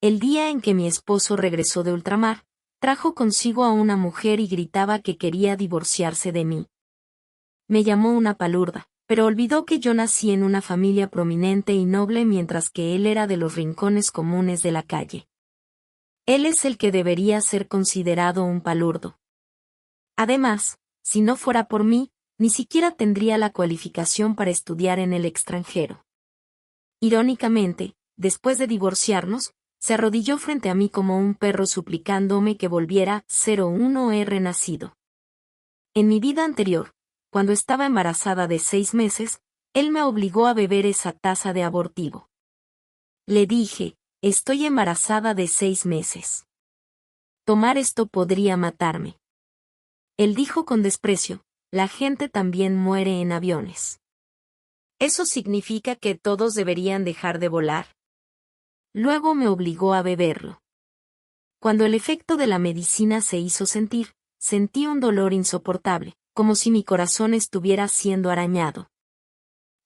El día en que mi esposo regresó de ultramar, trajo consigo a una mujer y gritaba que quería divorciarse de mí. Me llamó una palurda, pero olvidó que yo nací en una familia prominente y noble mientras que él era de los rincones comunes de la calle. Él es el que debería ser considerado un palurdo. Además, si no fuera por mí, ni siquiera tendría la cualificación para estudiar en el extranjero. Irónicamente, después de divorciarnos, se arrodilló frente a mí como un perro suplicándome que volviera 01 renacido. En mi vida anterior, cuando estaba embarazada de 6 meses, él me obligó a beber esa taza de abortivo. Le dije, estoy embarazada de 6 meses. Tomar esto podría matarme. Él dijo con desprecio, la gente también muere en aviones. ¿Eso significa que todos deberían dejar de volar? Luego me obligó a beberlo. Cuando el efecto de la medicina se hizo sentir, sentí un dolor insoportable, como si mi corazón estuviera siendo arañado.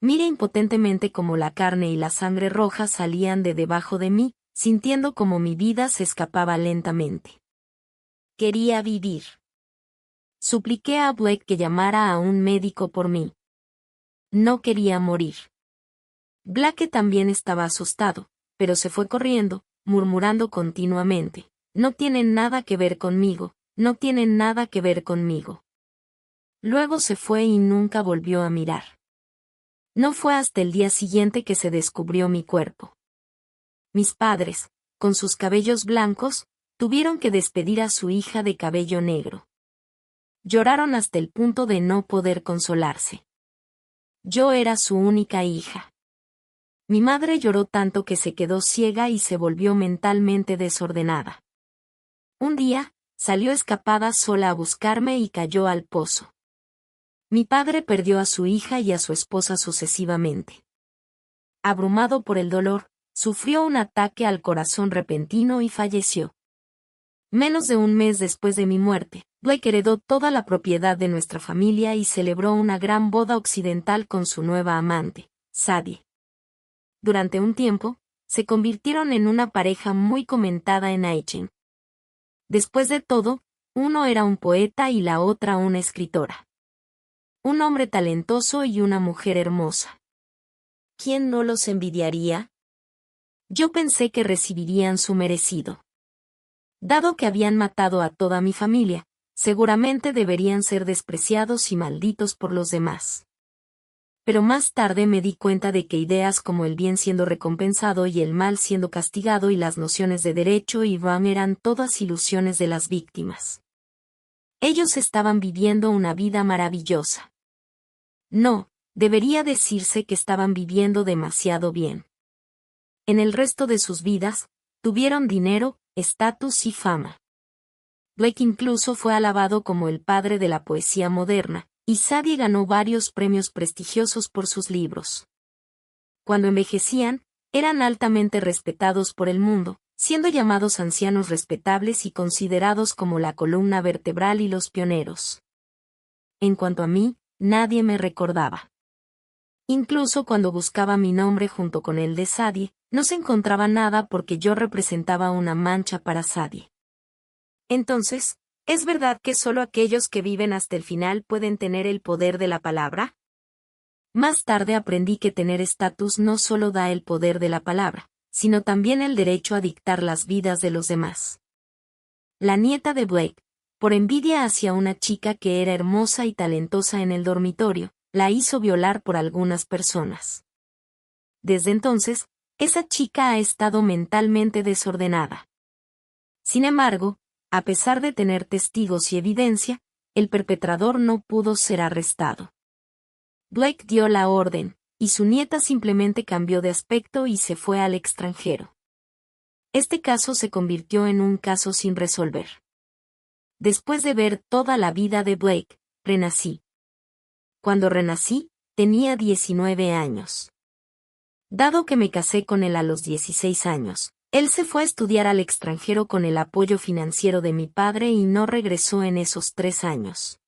Miré impotentemente como la carne y la sangre roja salían de debajo de mí, sintiendo como mi vida se escapaba lentamente. Quería vivir. Supliqué a Blake que llamara a un médico por mí. No quería morir. Blake también estaba asustado, pero se fue corriendo, murmurando continuamente, no tienen nada que ver conmigo, no tienen nada que ver conmigo. Luego se fue y nunca volvió a mirar. No fue hasta el día siguiente que se descubrió mi cuerpo. Mis padres, con sus cabellos blancos, tuvieron que despedir a su hija de cabello negro. Lloraron hasta el punto de no poder consolarse. Yo era su única hija. Mi madre lloró tanto que se quedó ciega y se volvió mentalmente desordenada. Un día, salió escapada sola a buscarme y cayó al pozo. Mi padre perdió a su hija y a su esposa sucesivamente. Abrumado por el dolor, sufrió un ataque al corazón repentino y falleció. Menos de un mes después de mi muerte, Blake heredó toda la propiedad de nuestra familia y celebró una gran boda occidental con su nueva amante, Sadie. Durante un tiempo, se convirtieron en una pareja muy comentada en Aichen. Después de todo, uno era un poeta y la otra una escritora. Un hombre talentoso y una mujer hermosa. ¿Quién no los envidiaría? Yo pensé que recibirían su merecido. Dado que habían matado a toda mi familia, seguramente deberían ser despreciados y malditos por los demás. Pero más tarde me di cuenta de que ideas como el bien siendo recompensado y el mal siendo castigado y las nociones de derecho y van eran todas ilusiones de las víctimas. Ellos estaban viviendo una vida maravillosa. No, debería decirse que estaban viviendo demasiado bien. En el resto de sus vidas, tuvieron dinero, estatus y fama. Blake incluso fue alabado como el padre de la poesía moderna, y Sadie ganó varios premios prestigiosos por sus libros. Cuando envejecían, eran altamente respetados por el mundo, siendo llamados ancianos respetables y considerados como la columna vertebral y los pioneros. En cuanto a mí, nadie me recordaba. Incluso cuando buscaba mi nombre junto con el de Sadie, no se encontraba nada porque yo representaba una mancha para Sadie. Entonces, ¿es verdad que solo aquellos que viven hasta el final pueden tener el poder de la palabra? Más tarde aprendí que tener estatus no solo da el poder de la palabra, sino también el derecho a dictar las vidas de los demás. La nieta de Blake, por envidia hacia una chica que era hermosa y talentosa en el dormitorio, la hizo violar por algunas personas. Desde entonces, esa chica ha estado mentalmente desordenada. Sin embargo, a pesar de tener testigos y evidencia, el perpetrador no pudo ser arrestado. Blake dio la orden, y su nieta simplemente cambió de aspecto y se fue al extranjero. Este caso se convirtió en un caso sin resolver. Después de ver toda la vida de Blake, renací. Cuando renací, tenía 19 años. Dado que me casé con él a los 16 años, él se fue a estudiar al extranjero con el apoyo financiero de mi padre y no regresó en esos 3 años.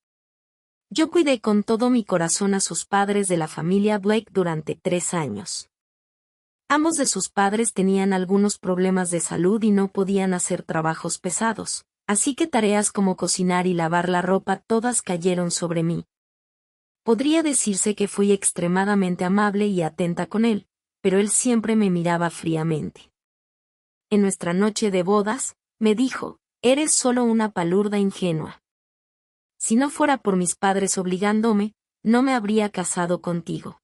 Yo cuidé con todo mi corazón a sus padres de la familia Blake durante 3 años. Ambos de sus padres tenían algunos problemas de salud y no podían hacer trabajos pesados, así que tareas como cocinar y lavar la ropa todas cayeron sobre mí. Podría decirse que fui extremadamente amable y atenta con él, pero él siempre me miraba fríamente. En nuestra noche de bodas, me dijo, «Eres solo una palurda ingenua. Si no fuera por mis padres obligándome, no me habría casado contigo.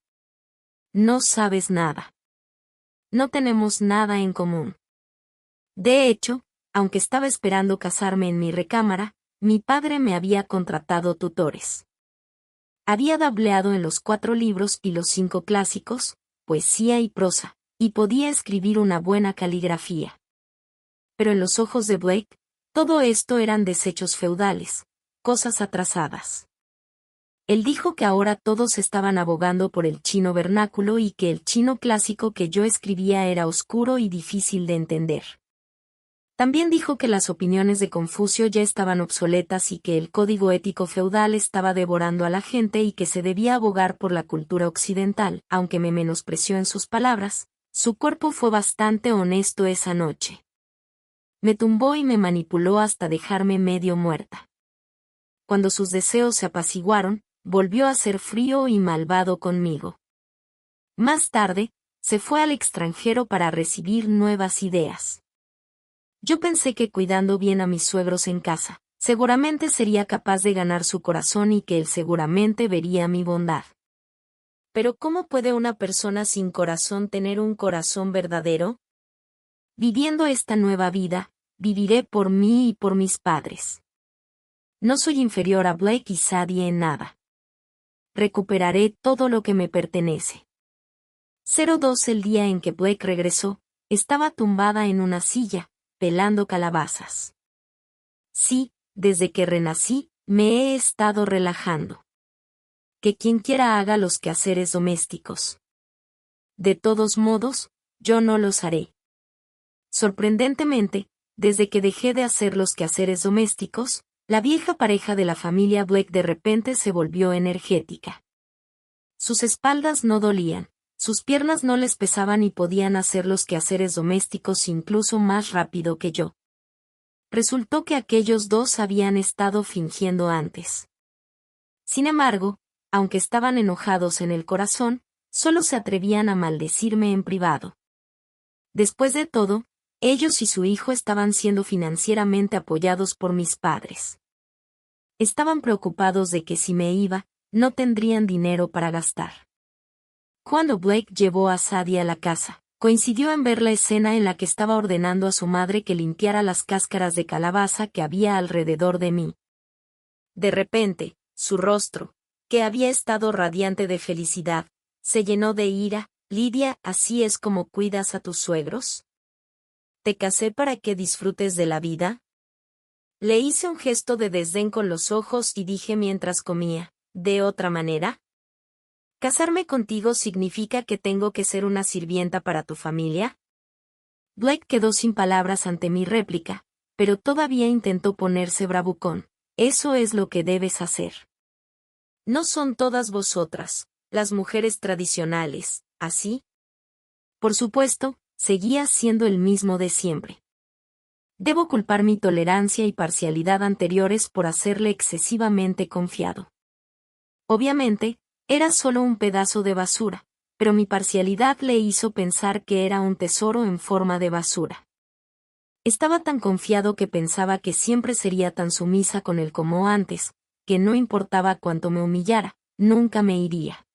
No sabes nada. No tenemos nada en común». De hecho, aunque estaba esperando casarme en mi recámara, mi padre me había contratado tutores. Había dableado en los 4 libros y los 5 clásicos, poesía y prosa, y podía escribir una buena caligrafía. Pero en los ojos de Blake, todo esto eran desechos feudales, cosas atrasadas. Él dijo que ahora todos estaban abogando por el chino vernáculo y que el chino clásico que yo escribía era oscuro y difícil de entender. También dijo que las opiniones de Confucio ya estaban obsoletas y que el código ético feudal estaba devorando a la gente y que se debía abogar por la cultura occidental. Aunque me menospreció en sus palabras, su cuerpo fue bastante honesto esa noche. Me tumbó y me manipuló hasta dejarme medio muerta. Cuando sus deseos se apaciguaron, volvió a ser frío y malvado conmigo. Más tarde, se fue al extranjero para recibir nuevas ideas. Yo pensé que cuidando bien a mis suegros en casa, seguramente sería capaz de ganar su corazón y que él seguramente vería mi bondad. Pero ¿cómo puede una persona sin corazón tener un corazón verdadero? Viviendo esta nueva vida, viviré por mí y por mis padres. No soy inferior a Blake y Sadie en nada. Recuperaré todo lo que me pertenece. 02 El día en que Blake regresó, estaba tumbada en una silla, pelando calabazas. Sí, desde que renací, me he estado relajando. Que quien quiera haga los quehaceres domésticos. De todos modos, yo no los haré. Sorprendentemente, desde que dejé de hacer los quehaceres domésticos, la vieja pareja de la familia Blake de repente se volvió energética. Sus espaldas no dolían, sus piernas no les pesaban y podían hacer los quehaceres domésticos incluso más rápido que yo. Resultó que aquellos dos habían estado fingiendo antes. Sin embargo, aunque estaban enojados en el corazón, solo se atrevían a maldecirme en privado. Después de todo, ellos y su hijo estaban siendo financieramente apoyados por mis padres. Estaban preocupados de que si me iba, no tendrían dinero para gastar. Cuando Blake llevó a Sadie a la casa, coincidió en ver la escena en la que estaba ordenando a su madre que limpiara las cáscaras de calabaza que había alrededor de mí. De repente, su rostro, que había estado radiante de felicidad, se llenó de ira. «Lidia, ¿así es como cuidas a tus suegros? ¿Te casé para que disfrutes de la vida?» Le hice un gesto de desdén con los ojos y dije mientras comía, «¿De otra manera? ¿Casarme contigo significa que tengo que ser una sirvienta para tu familia?» Blake quedó sin palabras ante mi réplica, pero todavía intentó ponerse bravucón. «Eso es lo que debes hacer. No son todas vosotras, las mujeres tradicionales, ¿así?» Por supuesto, seguía siendo el mismo de siempre. Debo culpar mi tolerancia y parcialidad anteriores por hacerle excesivamente confiado. Obviamente, era solo un pedazo de basura, pero mi parcialidad le hizo pensar que era un tesoro en forma de basura. Estaba tan confiado que pensaba que siempre sería tan sumisa con él como antes, que no importaba cuánto me humillara, nunca me iría.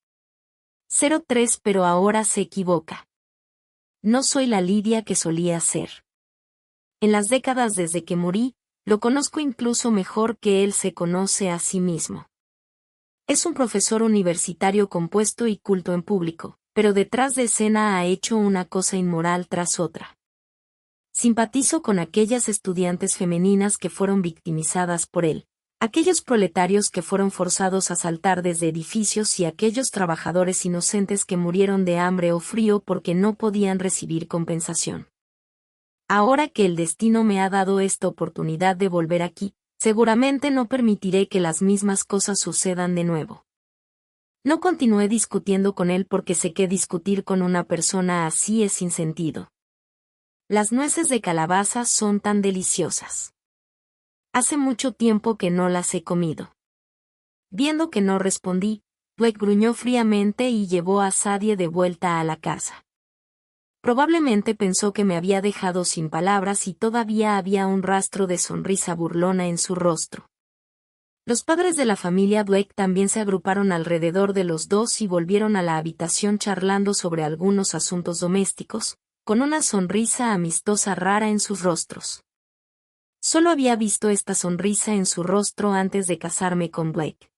03 Pero ahora se equivoca. No soy la Lidia que solía ser. En las décadas desde que morí, lo conozco incluso mejor que él se conoce a sí mismo. Es un profesor universitario compuesto y culto en público, pero detrás de escena ha hecho una cosa inmoral tras otra. Simpatizo con aquellas estudiantes femeninas que fueron victimizadas por él, aquellos proletarios que fueron forzados a saltar desde edificios y aquellos trabajadores inocentes que murieron de hambre o frío porque no podían recibir compensación. Ahora que el destino me ha dado esta oportunidad de volver aquí, seguramente no permitiré que las mismas cosas sucedan de nuevo. No continué discutiendo con él porque sé que discutir con una persona así es sin sentido. Las nueces de calabaza son tan deliciosas. Hace mucho tiempo que no las he comido. Viendo que no respondí, Dweck gruñó fríamente y llevó a Sadie de vuelta a la casa. Probablemente pensó que me había dejado sin palabras y todavía había un rastro de sonrisa burlona en su rostro. Los padres de la familia Dweck también se agruparon alrededor de los dos y volvieron a la habitación charlando sobre algunos asuntos domésticos, con una sonrisa amistosa rara en sus rostros. Solo había visto esta sonrisa en su rostro antes de casarme con Blake.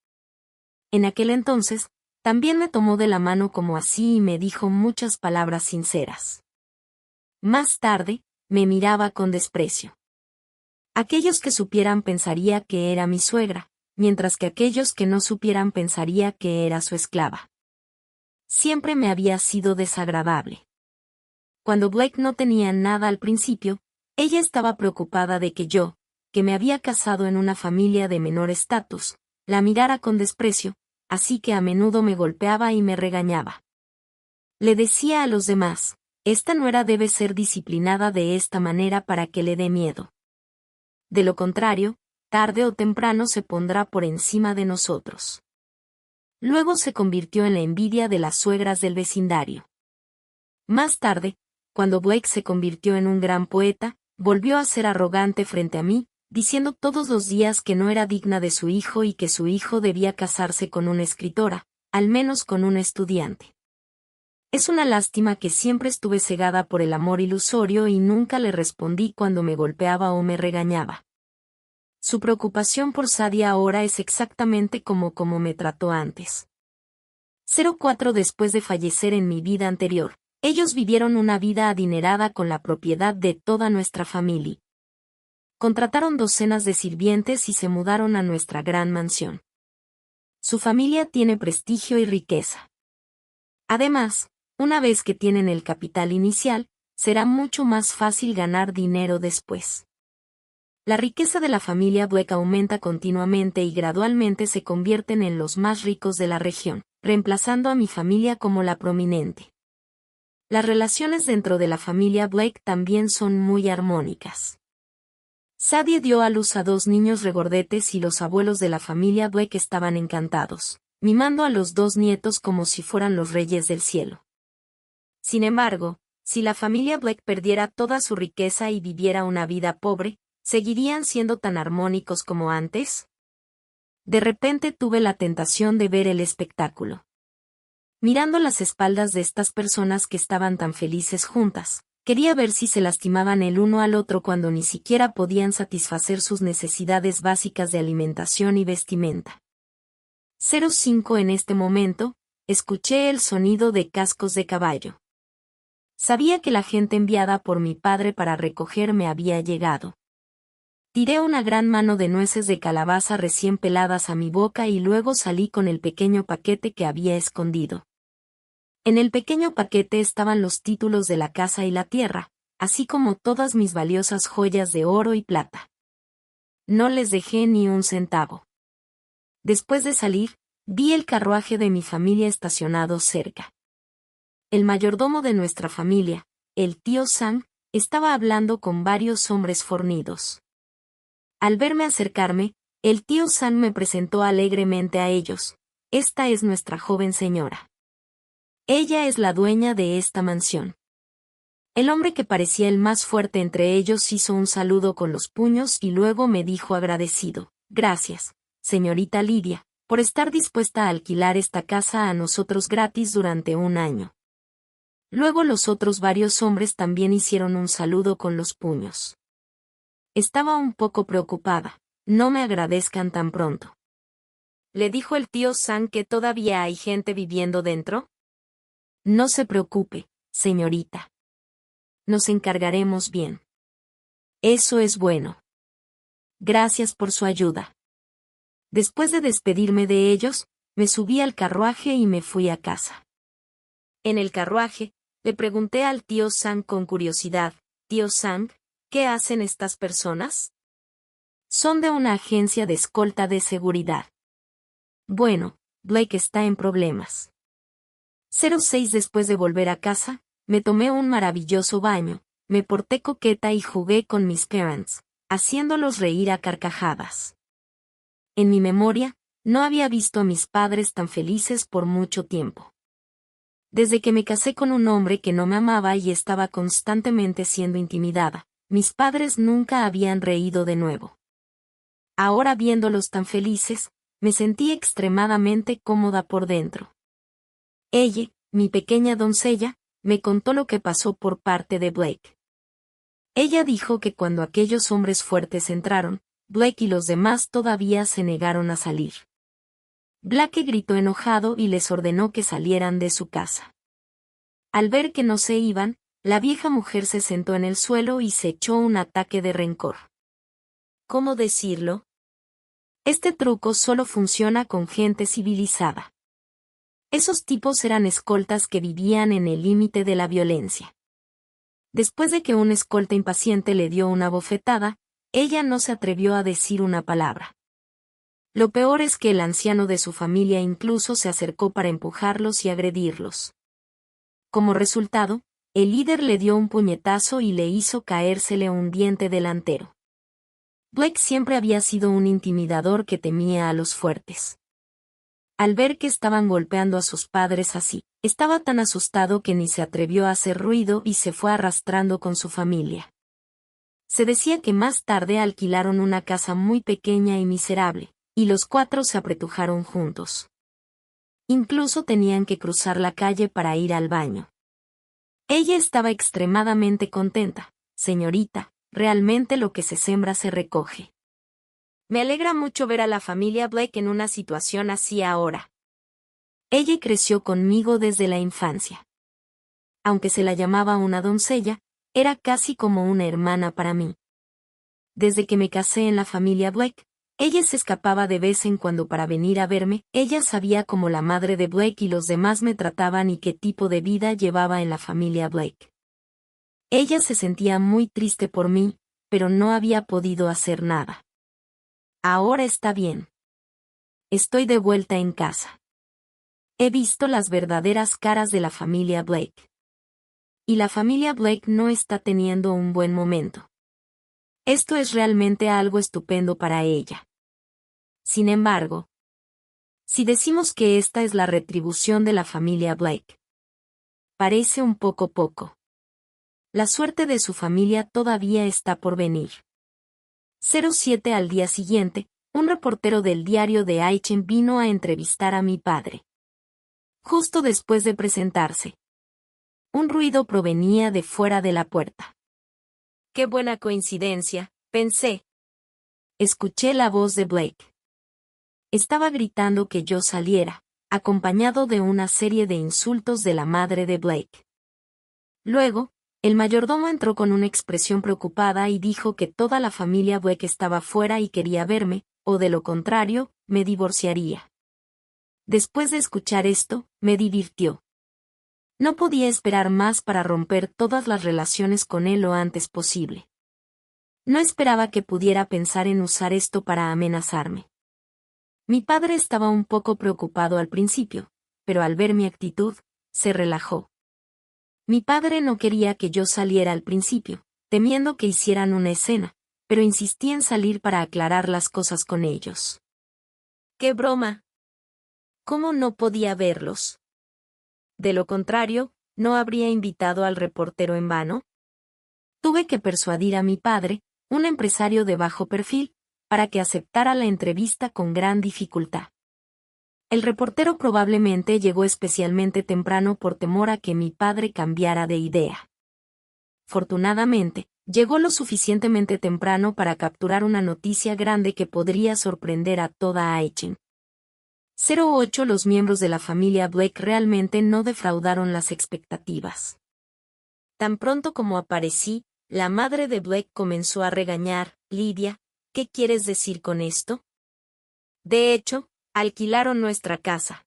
En aquel entonces, también me tomó de la mano como así y me dijo muchas palabras sinceras. Más tarde, me miraba con desprecio. Aquellos que supieran pensaría que era mi suegra, mientras que aquellos que no supieran pensaría que era su esclava. Siempre me había sido desagradable. Cuando Blake no tenía nada al principio, ella estaba preocupada de que yo, que me había casado en una familia de menor estatus, la mirara con desprecio, así que a menudo me golpeaba y me regañaba. Le decía a los demás, esta nuera debe ser disciplinada de esta manera para que le dé miedo. De lo contrario, tarde o temprano se pondrá por encima de nosotros. Luego se convirtió en la envidia de las suegras del vecindario. Más tarde, cuando Blake se convirtió en un gran poeta, volvió a ser arrogante frente a mí, diciendo todos los días que no era digna de su hijo y que su hijo debía casarse con una escritora, al menos con un estudiante. Es una lástima que siempre estuve cegada por el amor ilusorio y nunca le respondí cuando me golpeaba o me regañaba. Su preocupación por Sadie ahora es exactamente como me trató antes. 04 Después de fallecer en mi vida anterior, ellos vivieron una vida adinerada con la propiedad de toda nuestra familia. Contrataron docenas de sirvientes y se mudaron a nuestra gran mansión. Su familia tiene prestigio y riqueza. Además, una vez que tienen el capital inicial, será mucho más fácil ganar dinero después. La riqueza de la familia Dweck aumenta continuamente y gradualmente se convierten en los más ricos de la región, reemplazando a mi familia como la prominente. Las relaciones dentro de la familia Blake también son muy armónicas. Sadie dio a luz a 2 niños regordetes y los abuelos de la familia Dweck estaban encantados, mimando a los 2 nietos como si fueran los reyes del cielo. Sin embargo, si la familia Blake perdiera toda su riqueza y viviera una vida pobre, ¿seguirían siendo tan armónicos como antes? De repente tuve la tentación de ver el espectáculo. Mirando las espaldas de estas personas que estaban tan felices juntas, quería ver si se lastimaban el uno al otro cuando ni siquiera podían satisfacer sus necesidades básicas de alimentación y vestimenta. 05 En este momento, escuché el sonido de cascos de caballo. Sabía que la gente enviada por mi padre para recogerme había llegado. Tiré una gran mano de nueces de calabaza recién peladas a mi boca y luego salí con el pequeño paquete que había escondido. En el pequeño paquete estaban los títulos de la casa y la tierra, así como todas mis valiosas joyas de oro y plata. No les dejé ni un centavo. Después de salir, vi el carruaje de mi familia estacionado cerca. El mayordomo de nuestra familia, el tío Sam, estaba hablando con varios hombres fornidos. Al verme acercarme, el tío Sam me presentó alegremente a ellos. Esta es nuestra joven señora. Ella es la dueña de esta mansión. El hombre que parecía el más fuerte entre ellos hizo un saludo con los puños y luego me dijo agradecido: gracias, señorita Lidia, por estar dispuesta a alquilar esta casa a nosotros gratis durante un año. Luego los otros varios hombres también hicieron un saludo con los puños. Estaba un poco preocupada. No me agradezcan tan pronto. ¿Le dijo el tío Sam que todavía hay gente viviendo dentro? No se preocupe, señorita. Nos encargaremos bien. Eso es bueno. Gracias por su ayuda. Después de despedirme de ellos, me subí al carruaje y me fui a casa. En el carruaje, le pregunté al tío Sam con curiosidad: tío Sam, ¿qué hacen estas personas? Son de una agencia de escolta de seguridad. Bueno, Blake está en problemas. 06 Después de volver a casa, me tomé un maravilloso baño, me porté coqueta y jugué con mis parents, haciéndolos reír a carcajadas. En mi memoria, no había visto a mis padres tan felices por mucho tiempo. Desde que me casé con un hombre que no me amaba y estaba constantemente siendo intimidada, mis padres nunca habían reído de nuevo. Ahora viéndolos tan felices, me sentí extremadamente cómoda por dentro. Ella, mi pequeña doncella, me contó lo que pasó por parte de Blake. Ella dijo que cuando aquellos hombres fuertes entraron, Blake y los demás todavía se negaron a salir. Blake gritó enojado y les ordenó que salieran de su casa. Al ver que no se iban, la vieja mujer se sentó en el suelo y se echó un ataque de rencor. ¿Cómo decirlo? Este truco solo funciona con gente civilizada. Esos tipos eran escoltas que vivían en el límite de la violencia. Después de que un escolta impaciente le dio una bofetada, ella no se atrevió a decir una palabra. Lo peor es que el anciano de su familia incluso se acercó para empujarlos y agredirlos. Como resultado, el líder le dio un puñetazo y le hizo caérsele un diente delantero. Blake siempre había sido un intimidador que temía a los fuertes. Al ver que estaban golpeando a sus padres así, estaba tan asustado que ni se atrevió a hacer ruido y se fue arrastrando con su familia. Se decía que más tarde alquilaron una casa muy pequeña y miserable, y los cuatro se apretujaron juntos. Incluso tenían que cruzar la calle para ir al baño. Ella estaba extremadamente contenta. Señorita, realmente lo que se sembra se recoge. Me alegra mucho ver a la familia Blake en una situación así ahora. Ella creció conmigo desde la infancia. Aunque se la llamaba una doncella, era casi como una hermana para mí. Desde que me casé en la familia Blake, ella se escapaba de vez en cuando para venir a verme. Ella sabía cómo la madre de Blake y los demás me trataban y qué tipo de vida llevaba en la familia Blake. Ella se sentía muy triste por mí, pero no había podido hacer nada. Ahora está bien. Estoy de vuelta en casa. He visto las verdaderas caras de la familia Blake. Y la familia Blake no está teniendo un buen momento. Esto es realmente algo estupendo para ella. Sin embargo, si decimos que esta es la retribución de la familia Blake, parece un poco. La suerte de su familia todavía está por venir. 07 Al día siguiente, un reportero del diario de Aichen vino a entrevistar a mi padre. Justo después de presentarse, un ruido provenía de fuera de la puerta. Qué buena coincidencia, pensé. Escuché la voz de Blake. Estaba gritando que yo saliera, acompañado de una serie de insultos de la madre de Blake. Luego, el mayordomo entró con una expresión preocupada y dijo que toda la familia Blake estaba fuera y quería verme, o de lo contrario, me divorciaría. Después de escuchar esto, me divirtió. No podía esperar más para romper todas las relaciones con él lo antes posible. No esperaba que pudiera pensar en usar esto para amenazarme. Mi padre estaba un poco preocupado al principio, pero al ver mi actitud, se relajó. Mi padre no quería que yo saliera al principio, temiendo que hicieran una escena, pero insistí en salir para aclarar las cosas con ellos. ¡Qué broma! ¿Cómo no podía verlos? De lo contrario, ¿no habría invitado al reportero en vano? Tuve que persuadir a mi padre, un empresario de bajo perfil, para que aceptara la entrevista con gran dificultad. El reportero probablemente llegó especialmente temprano por temor a que mi padre cambiara de idea. Fortunadamente, llegó lo suficientemente temprano para capturar una noticia grande que podría sorprender a toda Aichen. 08 Los miembros de la familia Blake realmente no defraudaron las expectativas. Tan pronto como aparecí, la madre de Blake comenzó a regañar. Lydia, ¿qué quieres decir con esto? De hecho, alquilaron nuestra casa.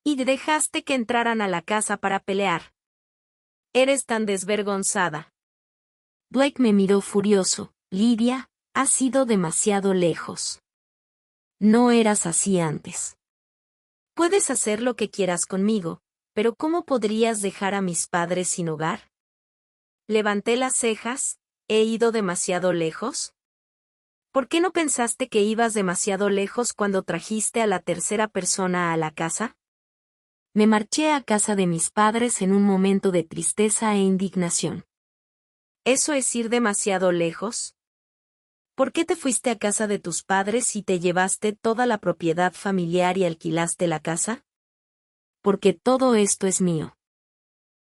Y dejaste que entraran a la casa para pelear. Eres tan desvergonzada. Blake me miró furioso. Lydia, has ido demasiado lejos. No eras así antes. Puedes hacer lo que quieras conmigo, pero ¿cómo podrías dejar a mis padres sin hogar? Levanté las cejas. ¿He ido demasiado lejos? ¿Por qué no pensaste que ibas demasiado lejos cuando trajiste a la tercera persona a la casa? Me marché a casa de mis padres en un momento de tristeza e indignación. ¿Eso es ir demasiado lejos? ¿Por qué te fuiste a casa de tus padres y te llevaste toda la propiedad familiar y alquilaste la casa? Porque todo esto es mío.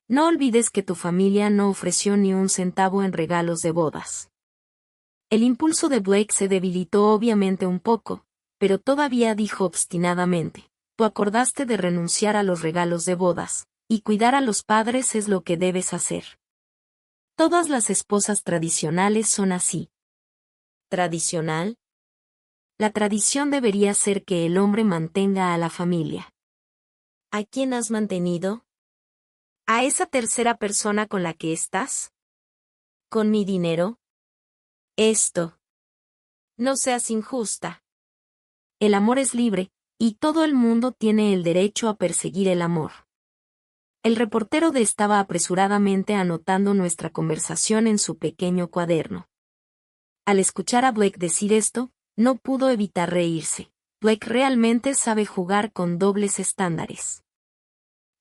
No olvides que tu familia no ofreció ni un centavo en regalos de bodas. El impulso de Blake se debilitó obviamente un poco, pero todavía dijo obstinadamente: tú acordaste de renunciar a los regalos de bodas, y cuidar a los padres es lo que debes hacer. Todas las esposas tradicionales son así. ¿Tradicional? La tradición debería ser que el hombre mantenga a la familia. ¿A quién has mantenido? ¿A esa tercera persona con la que estás? ¿Con mi dinero? Esto. No seas injusta. El amor es libre, y todo el mundo tiene el derecho a perseguir el amor. El reportero estaba apresuradamente anotando nuestra conversación en su pequeño cuaderno. Al escuchar a Blake decir esto, no pudo evitar reírse. Blake realmente sabe jugar con dobles estándares.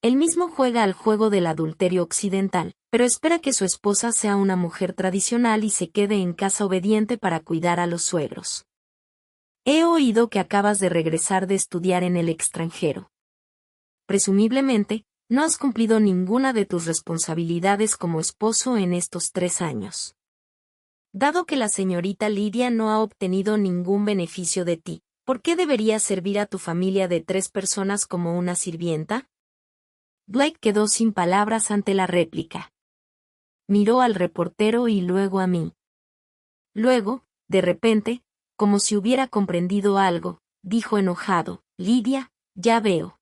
Él mismo juega al juego del adulterio occidental, pero espera que su esposa sea una mujer tradicional y se quede en casa obediente para cuidar a los suegros. He oído que acabas de regresar de estudiar en el extranjero. Presumiblemente, no has cumplido ninguna de tus responsabilidades como esposo en estos 3 años. Dado que la señorita Lidia no ha obtenido ningún beneficio de ti, ¿por qué deberías servir a tu familia de 3 personas como una sirvienta? Blake quedó sin palabras ante la réplica. Miró al reportero y luego a mí. Luego, de repente, como si hubiera comprendido algo, dijo enojado: Lidia, ya veo.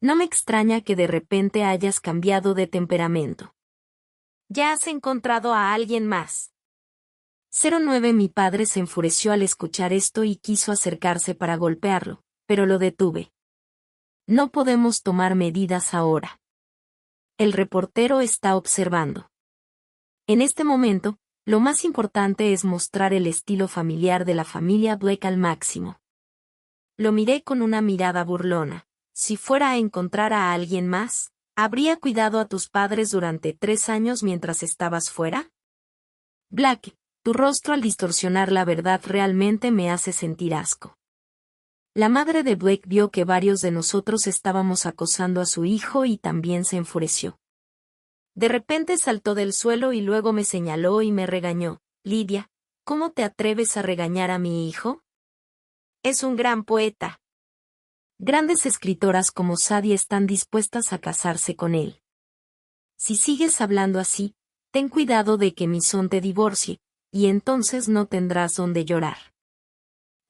No me extraña que de repente hayas cambiado de temperamento. Ya has encontrado a alguien más. 09 Mi padre se enfureció al escuchar esto y quiso acercarse para golpearlo, pero lo detuve. No podemos tomar medidas ahora. El reportero está observando. En este momento, lo más importante es mostrar el estilo familiar de la familia Blake al máximo. Lo miré con una mirada burlona. Si fuera a encontrar a alguien más, ¿habría cuidado a tus padres durante 3 años mientras estabas fuera? Blake, tu rostro al distorsionar la verdad realmente me hace sentir asco. La madre de Blake vio que varios de nosotros estábamos acosando a su hijo y también se enfureció. De repente saltó del suelo y luego me señaló y me regañó: Lidia, ¿cómo te atreves a regañar a mi hijo? Es un gran poeta. Grandes escritoras como Sadie están dispuestas a casarse con él. Si sigues hablando así, ten cuidado de que mi son te divorcie, y entonces no tendrás donde llorar.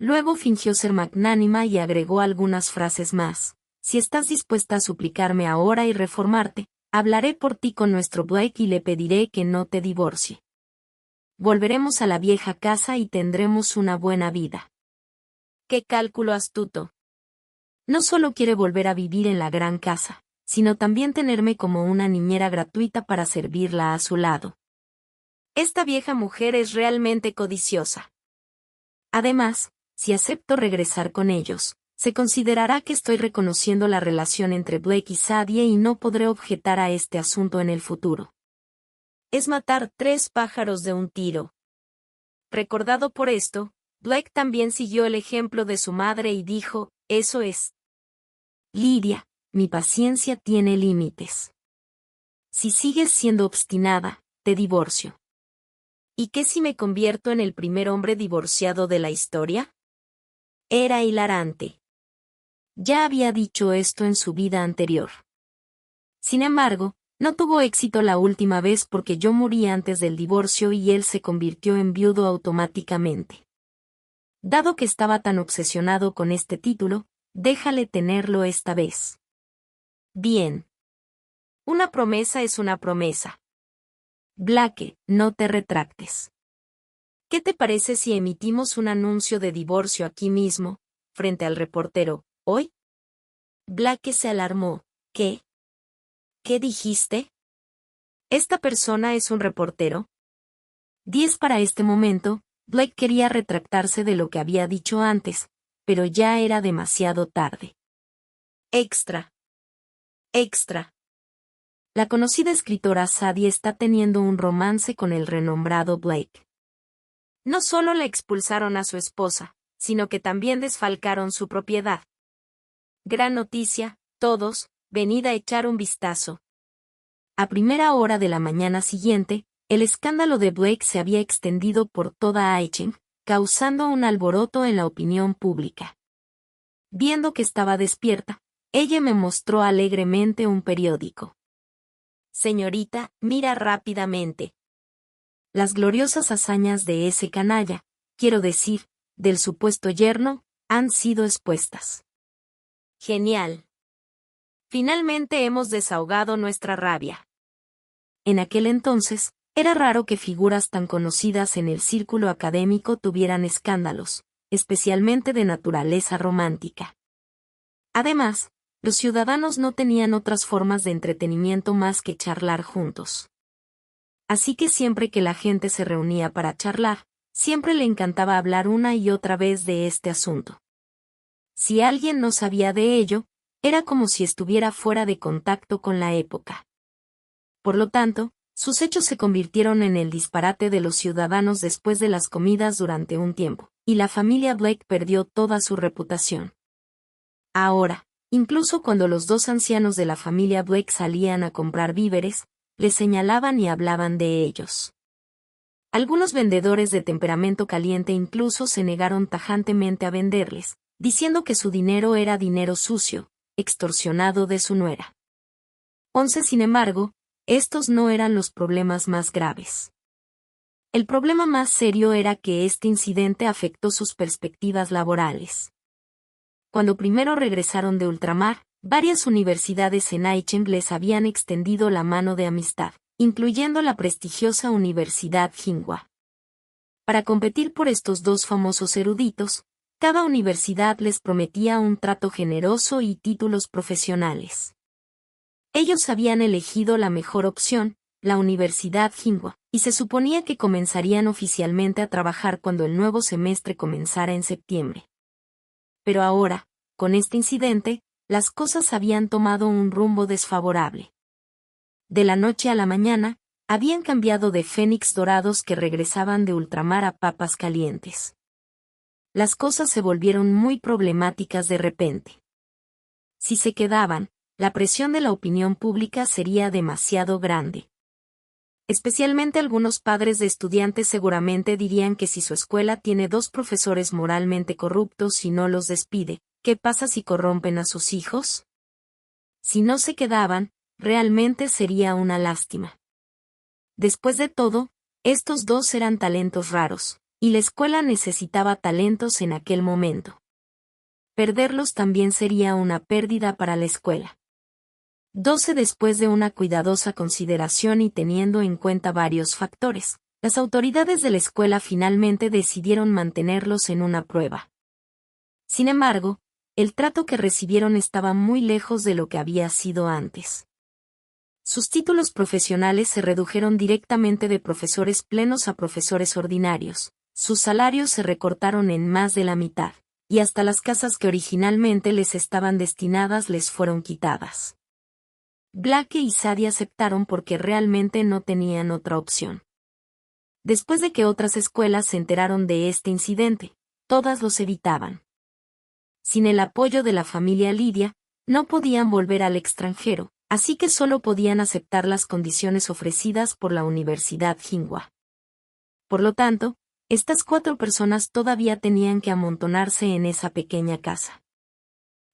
Luego fingió ser magnánima y agregó algunas frases más. Si estás dispuesta a suplicarme ahora y reformarte, hablaré por ti con nuestro Blake y le pediré que no te divorcie. Volveremos a la vieja casa y tendremos una buena vida. ¡Qué cálculo astuto! No solo quiere volver a vivir en la gran casa, sino también tenerme como una niñera gratuita para servirla a su lado. Esta vieja mujer es realmente codiciosa. Además, si acepto regresar con ellos, se considerará que estoy reconociendo la relación entre Blake y Sadie y no podré objetar a este asunto en el futuro. Es matar 3 pájaros de un tiro. Recordado por esto, Blake también siguió el ejemplo de su madre y dijo: eso es. Lidia, mi paciencia tiene límites. Si sigues siendo obstinada, te divorcio. ¿Y qué si me convierto en el primer hombre divorciado de la historia? Era hilarante. Ya había dicho esto en su vida anterior. Sin embargo, no tuvo éxito la última vez porque yo morí antes del divorcio y él se convirtió en viudo automáticamente. Dado que estaba tan obsesionado con este título, déjale tenerlo esta vez. Bien. Una promesa es una promesa. Blake, no te retractes. ¿Qué te parece si emitimos un anuncio de divorcio aquí mismo, frente al reportero, hoy? Blake se alarmó. ¿Qué? ¿Qué dijiste? ¿Esta persona es un reportero? 10 para este momento, Blake quería retractarse de lo que había dicho antes, pero ya era demasiado tarde. Extra. Extra. La conocida escritora Sadie está teniendo un romance con el renombrado Blake. No solo le expulsaron a su esposa, sino que también desfalcaron su propiedad. Gran noticia, todos, venid a echar un vistazo. A primera hora de la mañana siguiente, el escándalo de Blake se había extendido por toda Aichen, causando un alboroto en la opinión pública. Viendo que estaba despierta, ella me mostró alegremente un periódico. Señorita, mira rápidamente. Las gloriosas hazañas de ese canalla, quiero decir, del supuesto yerno, han sido expuestas. Genial. Finalmente hemos desahogado nuestra rabia. En aquel entonces, era raro que figuras tan conocidas en el círculo académico tuvieran escándalos, especialmente de naturaleza romántica. Además, los ciudadanos no tenían otras formas de entretenimiento más que charlar juntos. Así que siempre que la gente se reunía para charlar, siempre le encantaba hablar una y otra vez de este asunto. Si alguien no sabía de ello, era como si estuviera fuera de contacto con la época. Por lo tanto, sus hechos se convirtieron en el disparate de los ciudadanos después de las comidas durante un tiempo, y la familia Blake perdió toda su reputación. Ahora, incluso cuando los dos ancianos de la familia Blake salían a comprar víveres, les señalaban y hablaban de ellos. Algunos vendedores de temperamento caliente incluso se negaron tajantemente a venderles, diciendo que su dinero era dinero sucio, extorsionado de su nuera. 11 Sin embargo, estos no eran los problemas más graves. El problema más serio era que este incidente afectó sus perspectivas laborales. Cuando primero regresaron de ultramar, varias universidades en Aichen les habían extendido la mano de amistad, incluyendo la prestigiosa Universidad Tsinghua. Para competir por estos dos famosos eruditos, cada universidad les prometía un trato generoso y títulos profesionales. Ellos habían elegido la mejor opción, la Universidad Tsinghua, y se suponía que comenzarían oficialmente a trabajar cuando el nuevo semestre comenzara en septiembre. Pero ahora, con este incidente, las cosas habían tomado un rumbo desfavorable. De la noche a la mañana, habían cambiado de fénix dorados que regresaban de ultramar a papas calientes. Las cosas se volvieron muy problemáticas de repente. Si se quedaban, la presión de la opinión pública sería demasiado grande. Especialmente algunos padres de estudiantes seguramente dirían que si su escuela tiene 2 profesores moralmente corruptos y no los despide, ¿qué pasa si corrompen a sus hijos? Si no se quedaban, realmente sería una lástima. Después de todo, estos dos eran talentos raros, y la escuela necesitaba talentos en aquel momento. Perderlos también sería una pérdida para la escuela. 12 Después de una cuidadosa consideración y teniendo en cuenta varios factores, las autoridades de la escuela finalmente decidieron mantenerlos en una prueba. Sin embargo, el trato que recibieron estaba muy lejos de lo que había sido antes. Sus títulos profesionales se redujeron directamente de profesores plenos a profesores ordinarios, sus salarios se recortaron en más de la mitad, y hasta las casas que originalmente les estaban destinadas les fueron quitadas. Blake y Sadie aceptaron porque realmente no tenían otra opción. Después de que otras escuelas se enteraron de este incidente, todas los evitaban. Sin el apoyo de la familia Lydia, no podían volver al extranjero, así que solo podían aceptar las condiciones ofrecidas por la Universidad Tsinghua. Por lo tanto, estas 4 personas todavía tenían que amontonarse en esa pequeña casa.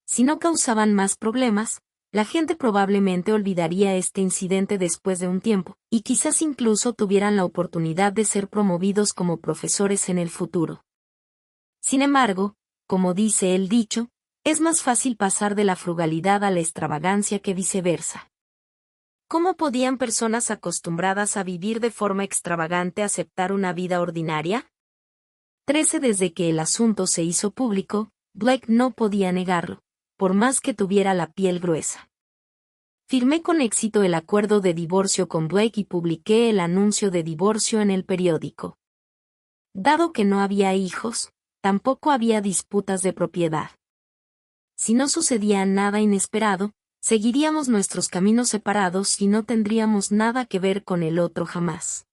Si no causaban más problemas, la gente probablemente olvidaría este incidente después de un tiempo, y quizás incluso tuvieran la oportunidad de ser promovidos como profesores en el futuro. Sin embargo, como dice el dicho, es más fácil pasar de la frugalidad a la extravagancia que viceversa. ¿Cómo podían personas acostumbradas a vivir de forma extravagante aceptar una vida ordinaria? 13 Desde que el asunto se hizo público, Blake no podía negarlo. por más que tuviera la piel gruesa. Firmé con éxito el acuerdo de divorcio con Blake y publiqué el anuncio de divorcio en el periódico. Dado que no había hijos, tampoco había disputas de propiedad. Si no sucedía nada inesperado, seguiríamos nuestros caminos separados y no tendríamos nada que ver con el otro jamás.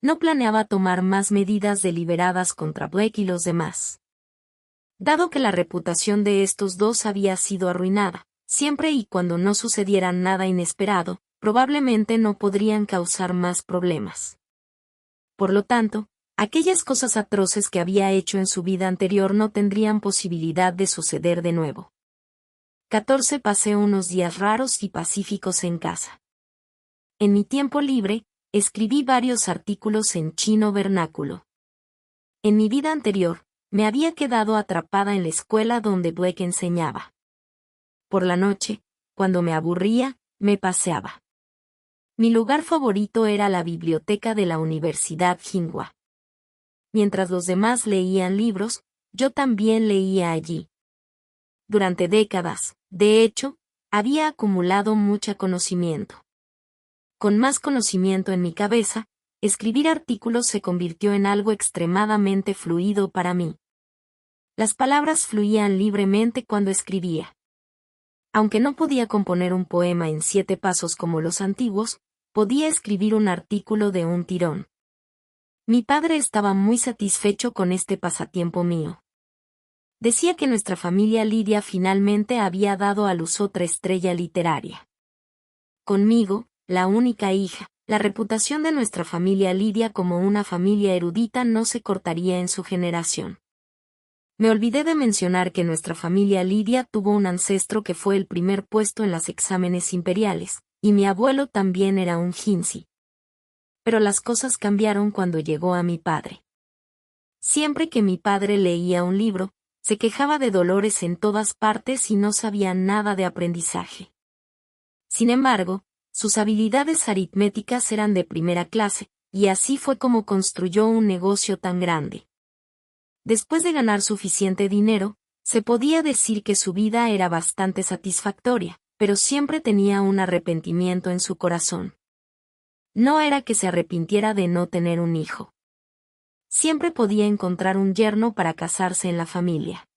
No planeaba tomar más medidas deliberadas contra Blake y los demás. Dado que la reputación de estos dos había sido arruinada, siempre y cuando no sucediera nada inesperado, probablemente no podrían causar más problemas. Por lo tanto, aquellas cosas atroces que había hecho en su vida anterior no tendrían posibilidad de suceder de nuevo. 14. Pasé unos días raros y pacíficos en casa. En mi tiempo libre, escribí varios artículos en chino vernáculo. En mi vida anterior, me había quedado atrapada en la escuela donde Blake enseñaba. Por la noche, cuando me aburría, me paseaba. Mi lugar favorito era la biblioteca de la Universidad Tsinghua. Mientras los demás leían libros, yo también leía allí. Durante décadas, de hecho, había acumulado mucho conocimiento. Con más conocimiento en mi cabeza, escribir artículos se convirtió en algo extremadamente fluido para mí. Las palabras fluían libremente cuando escribía. Aunque no podía componer un poema en 7 pasos como los antiguos, podía escribir un artículo de un tirón. Mi padre estaba muy satisfecho con este pasatiempo mío. Decía que nuestra familia Lidia finalmente había dado a luz otra estrella literaria. Conmigo, la única hija, la reputación de nuestra familia Lidia como una familia erudita no se cortaría en su generación. Me olvidé de mencionar que nuestra familia Lidia tuvo un ancestro que fue el primer puesto en los exámenes imperiales, y mi abuelo también era un Jinzi. Pero las cosas cambiaron cuando llegó a mi padre. Siempre que mi padre leía un libro, se quejaba de dolores en todas partes y no sabía nada de aprendizaje. Sin embargo, sus habilidades aritméticas eran de primera clase, y así fue como construyó un negocio tan grande. Después de ganar suficiente dinero, se podía decir que su vida era bastante satisfactoria, pero siempre tenía un arrepentimiento en su corazón. No era que se arrepintiera de no tener un hijo. Siempre podía encontrar un yerno para casarse en la familia.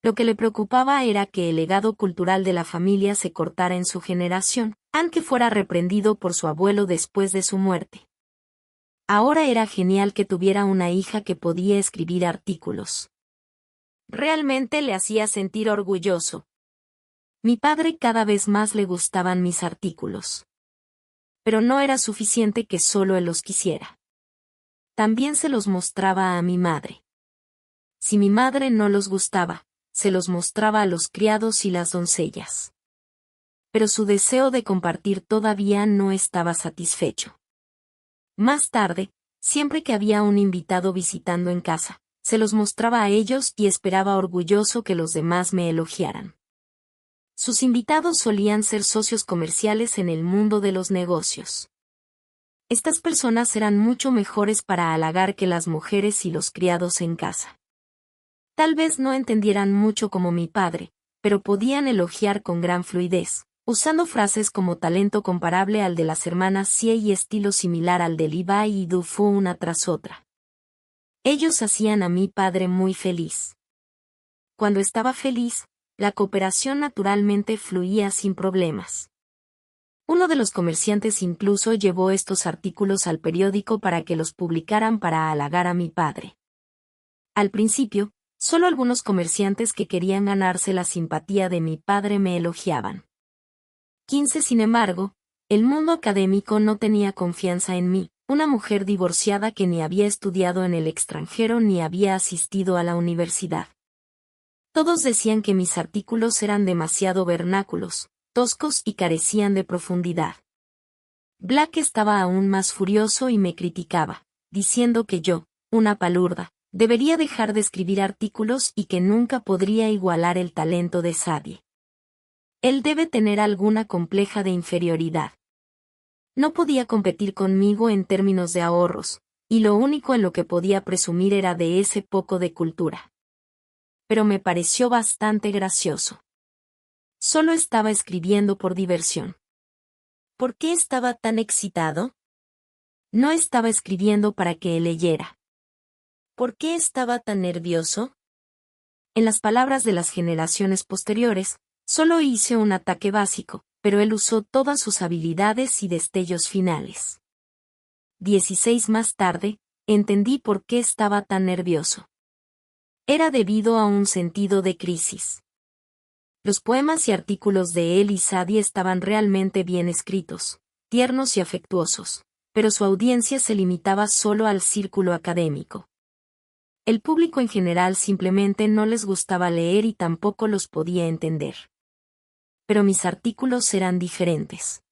Lo que le preocupaba era que el legado cultural de la familia se cortara en su generación, aunque fuera reprendido por su abuelo después de su muerte. Ahora era genial que tuviera una hija que podía escribir artículos. Realmente le hacía sentir orgulloso. Mi padre cada vez más le gustaban mis artículos. Pero no era suficiente que solo él los quisiera. También se los mostraba a mi madre. Si mi madre no los gustaba, se los mostraba a los criados y las doncellas. Pero su deseo de compartir todavía no estaba satisfecho. Más tarde, siempre que había un invitado visitando en casa, se los mostraba a ellos y esperaba orgulloso que los demás me elogiaran. Sus invitados solían ser socios comerciales en el mundo de los negocios. Estas personas eran mucho mejores para halagar que las mujeres y los criados en casa. Tal vez no entendieran mucho como mi padre, pero podían elogiar con gran fluidez, usando frases como talento comparable al de las hermanas Xie y estilo similar al de Li Bai y Du Fu una tras otra. Ellos hacían a mi padre muy feliz. Cuando estaba feliz, la cooperación naturalmente fluía sin problemas. Uno de los comerciantes incluso llevó estos artículos al periódico para que los publicaran para halagar a mi padre. Al principio, solo algunos comerciantes que querían ganarse la simpatía de mi padre me elogiaban. 15. Sin embargo, el mundo académico no tenía confianza en mí, una mujer divorciada que ni había estudiado en el extranjero ni había asistido a la universidad. Todos decían que mis artículos eran demasiado vernáculos, toscos y carecían de profundidad. Black estaba aún más furioso y me criticaba, diciendo que yo, una palurda, debería dejar de escribir artículos y que nunca podría igualar el talento de Sadie. Él debe tener alguna compleja de inferioridad. No podía competir conmigo en términos de ahorros, y lo único en lo que podía presumir era de ese poco de cultura. pero me pareció bastante gracioso. Solo estaba escribiendo por diversión. ¿Por qué estaba tan excitado? No estaba escribiendo para que él leyera. ¿Por qué estaba tan nervioso? En las palabras de las generaciones posteriores, solo hice un ataque básico, pero él usó todas sus habilidades y destellos finales. 16 más tarde, entendí por qué estaba tan nervioso. Era debido a un sentido de crisis. Los poemas y artículos de él y Sadie estaban realmente bien escritos, tiernos y afectuosos, pero su audiencia se limitaba solo al círculo académico. El público en general simplemente no les gustaba leer y tampoco los podía entender. Pero mis artículos eran diferentes.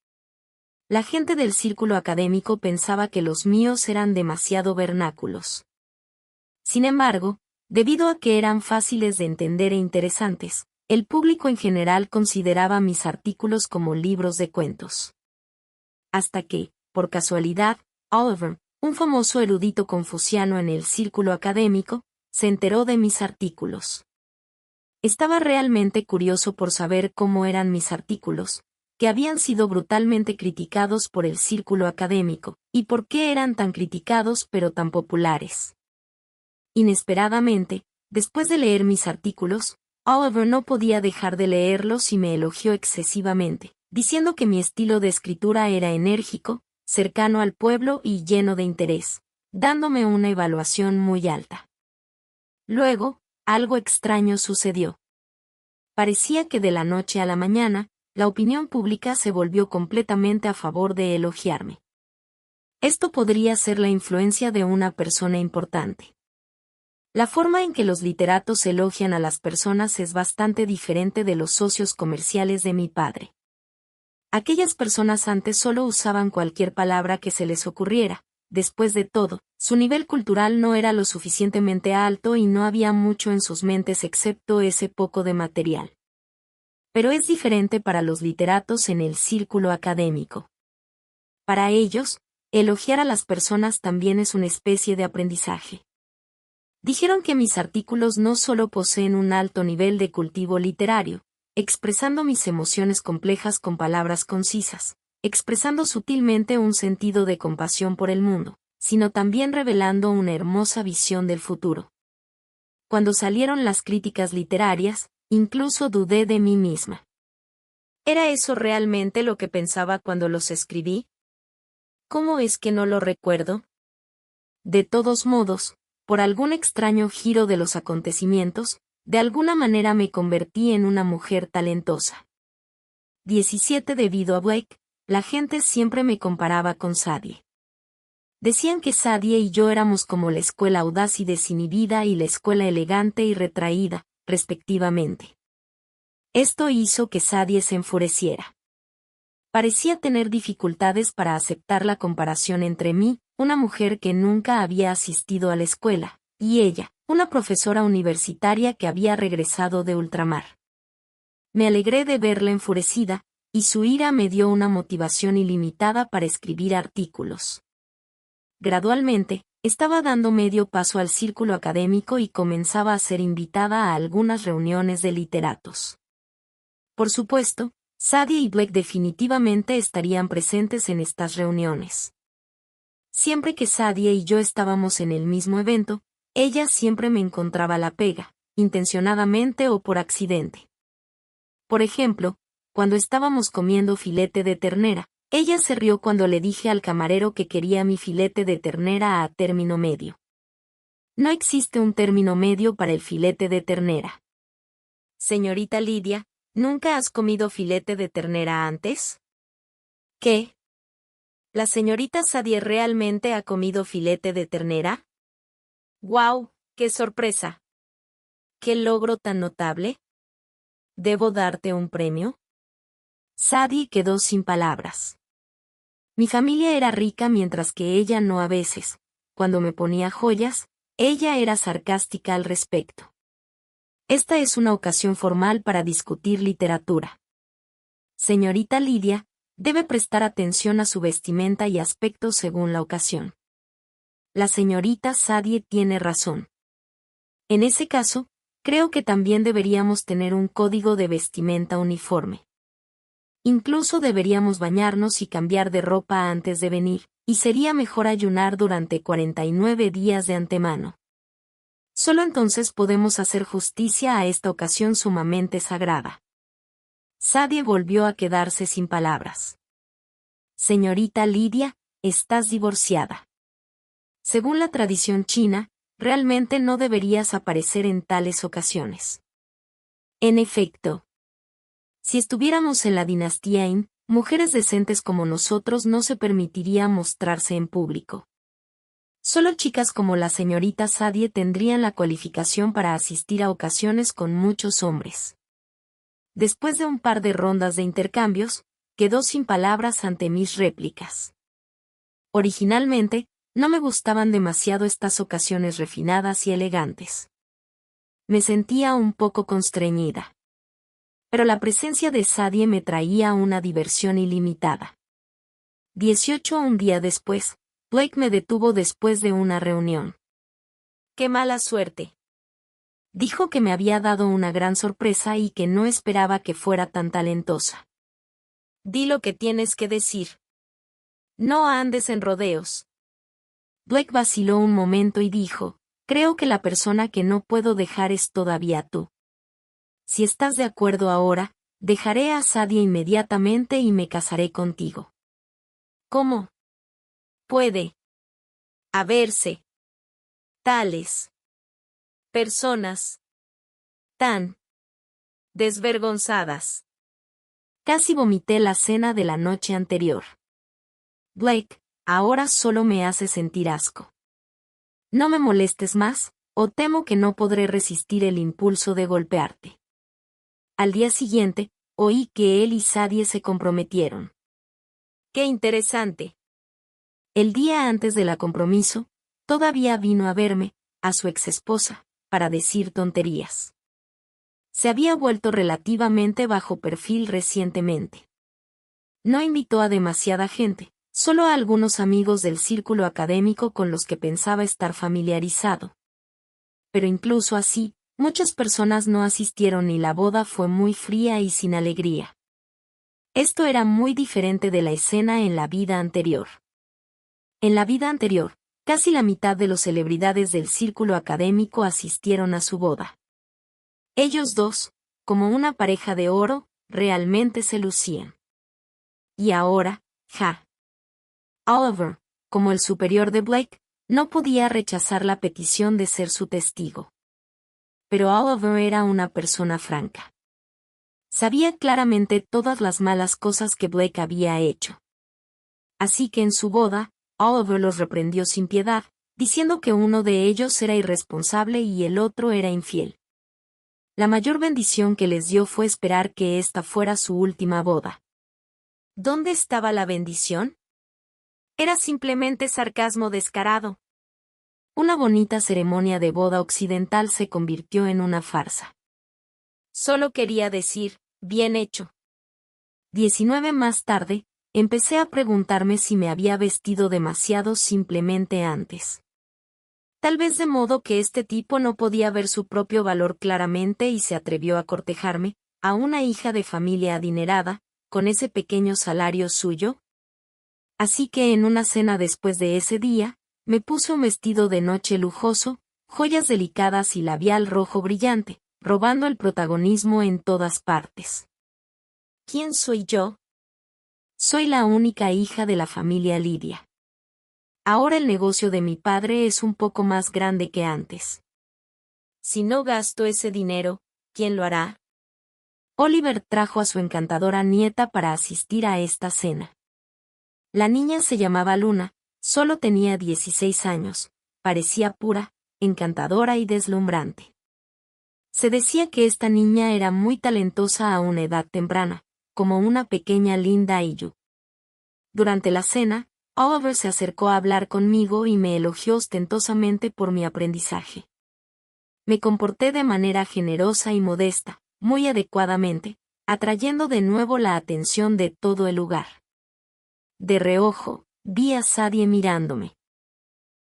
La gente del círculo académico pensaba que los míos eran demasiado vernáculos. Sin embargo, debido a que eran fáciles de entender e interesantes, el público en general consideraba mis artículos como libros de cuentos. Hasta que, por casualidad, Oliver, un famoso erudito confuciano en el círculo académico, se enteró de mis artículos. Estaba realmente curioso por saber cómo eran mis artículos, que habían sido brutalmente criticados por el círculo académico, y por qué eran tan criticados pero tan populares. Inesperadamente, después de leer mis artículos, Oliver no podía dejar de leerlos y me elogió excesivamente, diciendo que mi estilo de escritura era enérgico, cercano al pueblo y lleno de interés, dándome una evaluación muy alta. Luego, algo extraño sucedió. Parecía que de la noche a la mañana, la opinión pública se volvió completamente a favor de elogiarme. Esto podría ser la influencia de una persona importante. La forma en que los literatos elogian a las personas es bastante diferente de los socios comerciales de mi padre. Aquellas personas antes solo usaban cualquier palabra que se les ocurriera. Después de todo, su nivel cultural no era lo suficientemente alto y no había mucho en sus mentes excepto ese poco de material. Pero es diferente para los literatos en el círculo académico. Para ellos, elogiar a las personas también es una especie de aprendizaje. Dijeron que mis artículos no solo poseen un alto nivel de cultivo literario, expresando mis emociones complejas con palabras concisas, expresando sutilmente un sentido de compasión por el mundo, sino también revelando una hermosa visión del futuro. Cuando salieron las críticas literarias, incluso dudé de mí misma. ¿Era eso realmente lo que pensaba cuando los escribí? ¿Cómo es que no lo recuerdo? De todos modos, por algún extraño giro de los acontecimientos, de alguna manera me convertí en una mujer talentosa. 17 Debido a Blake, la gente siempre me comparaba con Sadie. Decían que Sadie y yo éramos como la escuela audaz y desinhibida y la escuela elegante y retraída, respectivamente. Esto hizo que Sadie se enfureciera. Parecía tener dificultades para aceptar la comparación entre mí, una mujer que nunca había asistido a la escuela, y ella, una profesora universitaria que había regresado de ultramar. Me alegré de verla enfurecida, y su ira me dio una motivación ilimitada para escribir artículos. Gradualmente, estaba dando medio paso al círculo académico y comenzaba a ser invitada a algunas reuniones de literatos. Por supuesto, Sadie y Blake definitivamente estarían presentes en estas reuniones. Siempre que Sadie y yo estábamos en el mismo evento, ella siempre me encontraba la pega, intencionadamente o por accidente. Por ejemplo, cuando estábamos comiendo filete de ternera, ella se rió cuando le dije al camarero que quería mi filete de ternera a término medio. No existe un término medio para el filete de ternera. Señorita Lidia, ¿nunca has comido filete de ternera antes? ¿Qué? ¿La señorita Sadie realmente ha comido filete de ternera? ¡Guau! ¡Qué sorpresa! ¿Qué logro tan notable? ¿Debo darte un premio? Sadie quedó sin palabras. Mi familia era rica mientras que ella no a veces. Cuando me ponía joyas, ella era sarcástica al respecto. Esta es una ocasión formal para discutir literatura. Señorita Lidia, debe prestar atención a su vestimenta y aspecto según la ocasión. La señorita Sadie tiene razón. En ese caso, Creo que también deberíamos tener un código de vestimenta uniforme. Incluso deberíamos bañarnos y cambiar de ropa antes de venir, y sería mejor ayunar durante 49 días de antemano. Solo entonces podemos hacer justicia a esta ocasión sumamente sagrada. Sadie volvió a quedarse sin palabras. Señorita Lidia, estás divorciada. Según la tradición china, realmente no deberías aparecer en tales ocasiones. En efecto, si estuviéramos en la dinastía Yin, mujeres decentes como nosotros no se permitiría mostrarse en público. Solo chicas como la señorita Sadie tendrían la cualificación para asistir a ocasiones con muchos hombres. Después de un par de rondas de intercambios, quedó sin palabras ante mis réplicas. Originalmente, no me gustaban demasiado estas ocasiones refinadas y elegantes. Me sentía un poco constreñida. Pero la presencia de Sadie me traía una diversión ilimitada. 18 un día después, Blake me detuvo después de una reunión. ¡Qué mala suerte! Dijo que me había dado una gran sorpresa y que no esperaba que fuera tan talentosa. Di lo que tienes que decir. No andes en rodeos. Blake vaciló un momento y dijo, creo que la persona que no puedo dejar es todavía tú. Si estás de acuerdo ahora, dejaré a Sadie inmediatamente y me casaré contigo. ¿Cómo puede haberse tales personas tan desvergonzadas? Casi vomité la cena de la noche anterior. Blake, ahora solo me hace sentir asco. No me molestes más, o temo que no podré resistir el impulso de golpearte. Al día siguiente, oí que él y Sadie se comprometieron. ¡Qué interesante! El día antes de la compromiso, todavía vino a verme, a su exesposa, para decir tonterías. Se había vuelto relativamente bajo perfil recientemente. No invitó a demasiada gente, solo a algunos amigos del círculo académico con los que pensaba estar familiarizado. Pero incluso así, muchas personas no asistieron y la boda fue muy fría y sin alegría. Esto era muy diferente de la escena en la vida anterior. En la vida anterior, casi la mitad de las celebridades del círculo académico asistieron a su boda. Ellos dos, como una pareja de oro, realmente se lucían. Y ahora, Oliver, como el superior de Blake, no podía rechazar la petición de ser su testigo. Pero Oliver era una persona franca. Sabía claramente todas las malas cosas que Blake había hecho. Así que en su boda, Oliver los reprendió sin piedad, diciendo que uno de ellos era irresponsable y el otro era infiel. La mayor bendición que les dio fue esperar que esta fuera su última boda. ¿Dónde estaba la bendición? Era simplemente sarcasmo descarado. Una bonita ceremonia de boda occidental se convirtió en una farsa. Solo quería decir, bien hecho. 19 más tarde, empecé a preguntarme si me había vestido demasiado simplemente antes. Tal vez de modo que este tipo no podía ver su propio valor claramente y se atrevió a cortejarme, a una hija de familia adinerada, con ese pequeño salario suyo. Así que en una cena después de ese día, me puse un vestido de noche lujoso, joyas delicadas y labial rojo brillante, robando el protagonismo en todas partes. ¿Quién soy yo? Soy la única hija de la familia Lidia. Ahora el negocio de mi padre es un poco más grande que antes. Si no gasto ese dinero, ¿quién lo hará? Oliver trajo a su encantadora nieta para asistir a esta cena. La niña se llamaba Luna, solo tenía 16 años, parecía pura, encantadora y deslumbrante. Se decía que esta niña era muy talentosa a una edad temprana, como una pequeña Linda Yu. Durante la cena, Oliver se acercó a hablar conmigo y me elogió ostentosamente por mi aprendizaje. Me comporté de manera generosa y modesta, muy adecuadamente, atrayendo de nuevo la atención de todo el lugar. De reojo, vi a Sadie mirándome.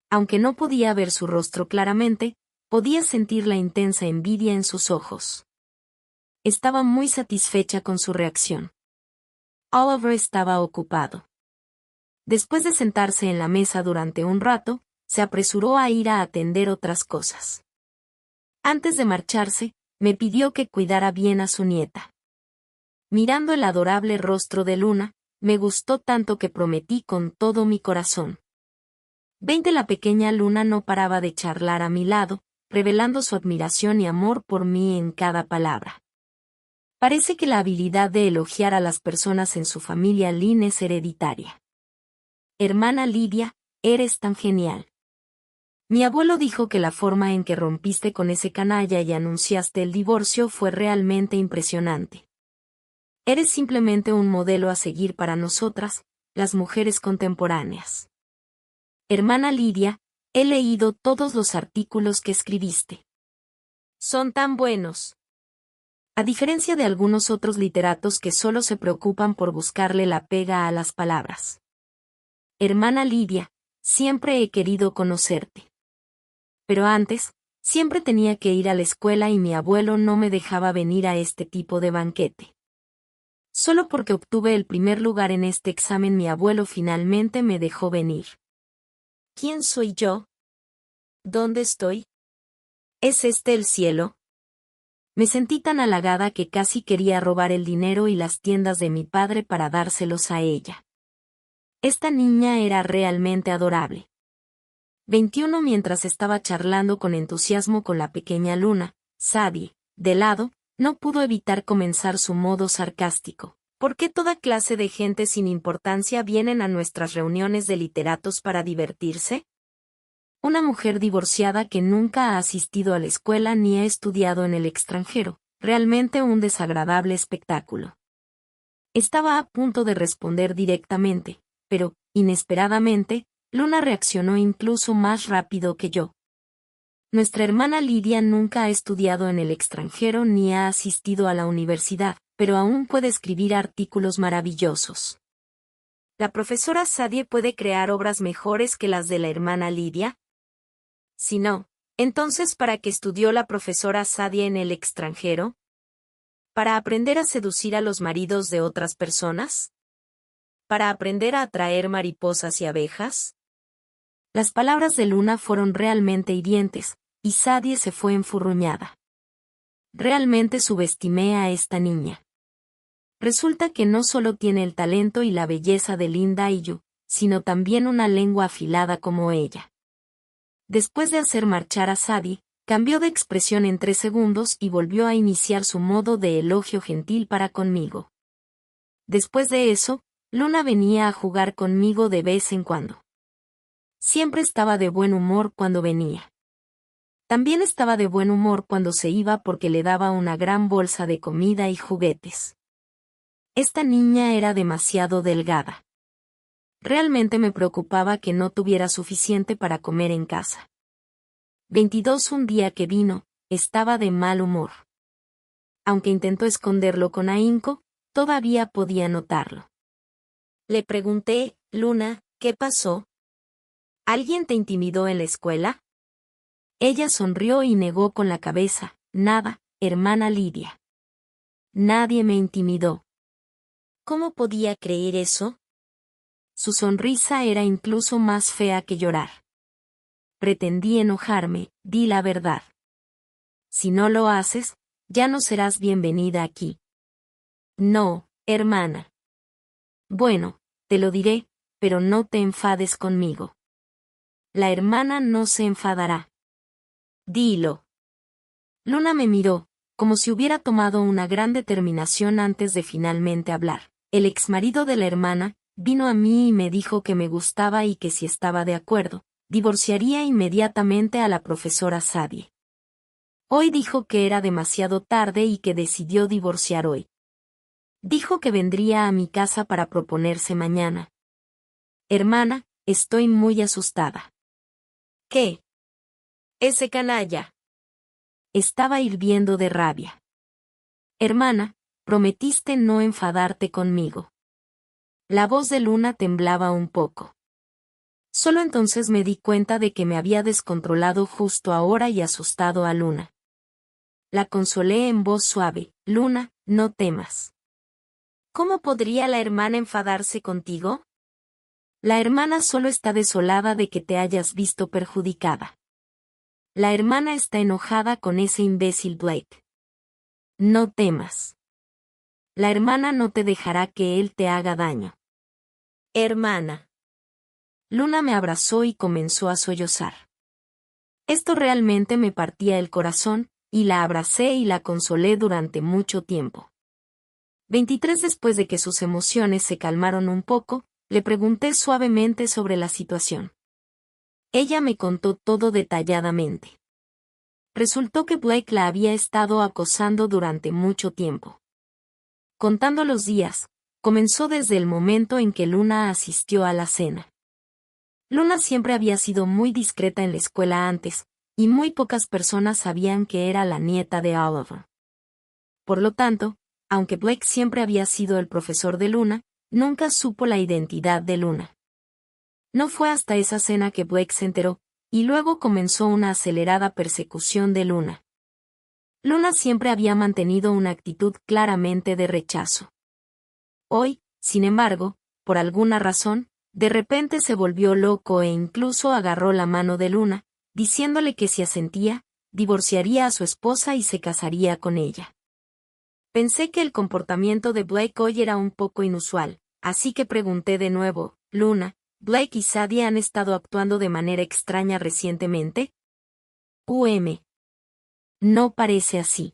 Aunque no podía ver su rostro claramente, Podía sentir la intensa envidia en sus ojos. Estaba muy satisfecha con su reacción. Oliver estaba ocupado. Después de sentarse en la mesa durante un rato, se apresuró a ir a atender otras cosas. Antes de marcharse, me pidió que cuidara bien a su nieta. Mirando el adorable rostro de Luna, me gustó tanto que prometí con todo mi corazón. La pequeña Luna no paraba de charlar a mi lado, revelando su admiración y amor por mí en cada palabra. Parece que la habilidad de elogiar a las personas en su familia Lynn es hereditaria. Hermana Lidia, eres tan genial. Mi abuelo dijo que la forma en que rompiste con ese canalla y anunciaste el divorcio fue realmente impresionante. Eres simplemente un modelo a seguir para nosotras, las mujeres contemporáneas. Hermana Lidia, he leído todos los artículos que escribiste. Son tan buenos. A diferencia de algunos otros literatos que solo se preocupan por buscarle la pega a las palabras. Hermana Lidia, siempre he querido conocerte. Pero antes, siempre tenía que ir a la escuela y mi abuelo no me dejaba venir a este tipo de banquete. Solo porque obtuve el primer lugar en este examen mi abuelo finalmente me dejó venir. ¿Quién soy yo? ¿Dónde estoy? ¿Es este el cielo? Me sentí tan halagada que casi quería robar el dinero y las tiendas de mi padre para dárselos a ella. Esta niña era realmente adorable. 21 Mientras estaba charlando con entusiasmo con la pequeña Luna, Sadie, de lado, no pudo evitar comenzar su modo sarcástico. ¿Por qué toda clase de gente sin importancia vienen a nuestras reuniones de literatos para divertirse? Una mujer divorciada que nunca ha asistido a la escuela ni ha estudiado en el extranjero, realmente un desagradable espectáculo. Estaba a punto de responder directamente, pero, inesperadamente, Luna reaccionó incluso más rápido que yo. Nuestra hermana Lidia nunca ha estudiado en el extranjero ni ha asistido a la universidad, pero aún puede escribir artículos maravillosos. ¿La profesora Sadie puede crear obras mejores que las de la hermana Lidia? Si no, entonces ¿para qué estudió la profesora Sadie en el extranjero? ¿Para aprender a seducir a los maridos de otras personas? ¿Para aprender a atraer mariposas y abejas? Las palabras de Luna fueron realmente hirientes, y Sadie se fue enfurruñada. Realmente subestimé a esta niña. Resulta que no solo tiene el talento y la belleza de Linda y yo, sino también una lengua afilada como ella. Después de hacer marchar a Sadie, cambió de expresión en 3 segundos y volvió a iniciar su modo de elogio gentil para conmigo. Después de eso, Luna venía a jugar conmigo de vez en cuando. Siempre estaba de buen humor cuando venía. También estaba de buen humor cuando se iba porque le daba una gran bolsa de comida y juguetes. Esta niña era demasiado delgada. Realmente me preocupaba que no tuviera suficiente para comer en casa. 22 Un día que vino, estaba de mal humor. Aunque intentó esconderlo con ahínco, todavía podía notarlo. Le pregunté, Luna, ¿qué pasó? ¿Alguien te intimidó en la escuela? Ella sonrió y negó con la cabeza, nada, hermana Lidia. Nadie me intimidó. ¿Cómo podía creer eso? Su sonrisa era incluso más fea que llorar. Pretendí enojarme, di la verdad. Si no lo haces, ya no serás bienvenida aquí. No, hermana. Bueno, te lo diré, pero no te enfades conmigo. La hermana no se enfadará. Dilo. Luna me miró, como si hubiera tomado una gran determinación antes de finalmente hablar. El exmarido de la hermana vino a mí y me dijo que me gustaba y que si estaba de acuerdo, divorciaría inmediatamente a la profesora Sadie. Hoy dijo que era demasiado tarde y que decidió divorciar hoy. Dijo que vendría a mi casa para proponerse mañana. Hermana, estoy muy asustada. ¿Qué? Ese canalla. Estaba hirviendo de rabia. Hermana, prometiste no enfadarte conmigo. La voz de Luna temblaba un poco. Solo entonces me di cuenta de que me había descontrolado justo ahora y asustado a Luna. La consolé en voz suave: Luna, no temas. ¿Cómo podría la hermana enfadarse contigo? La hermana solo está desolada de que te hayas visto perjudicada. La hermana está enojada con ese imbécil Blake. No temas. La hermana no te dejará que él te haga daño. Hermana. Luna me abrazó y comenzó a sollozar. Esto realmente me partía el corazón, y la abracé y la consolé durante mucho tiempo. 23 después de que sus emociones se calmaron un poco, le pregunté suavemente sobre la situación. Ella me contó todo detalladamente. Resultó que Blake la había estado acosando durante mucho tiempo. Contando los días, comenzó desde el momento en que Luna asistió a la cena. Luna siempre había sido muy discreta en la escuela antes, y muy pocas personas sabían que era la nieta de Oliver. Por lo tanto, aunque Blake siempre había sido el profesor de Luna, nunca supo la identidad de Luna. No fue hasta esa cena que Blake se enteró, y luego comenzó una acelerada persecución de Luna. Luna siempre había mantenido una actitud claramente de rechazo. Hoy, sin embargo, por alguna razón, de repente se volvió loco e incluso agarró la mano de Luna, diciéndole que si asentía, divorciaría a su esposa y se casaría con ella. Pensé que el comportamiento de Blake hoy era un poco inusual, así que pregunté de nuevo: Luna, ¿Blake y Sadie han estado actuando de manera extraña recientemente? No parece así.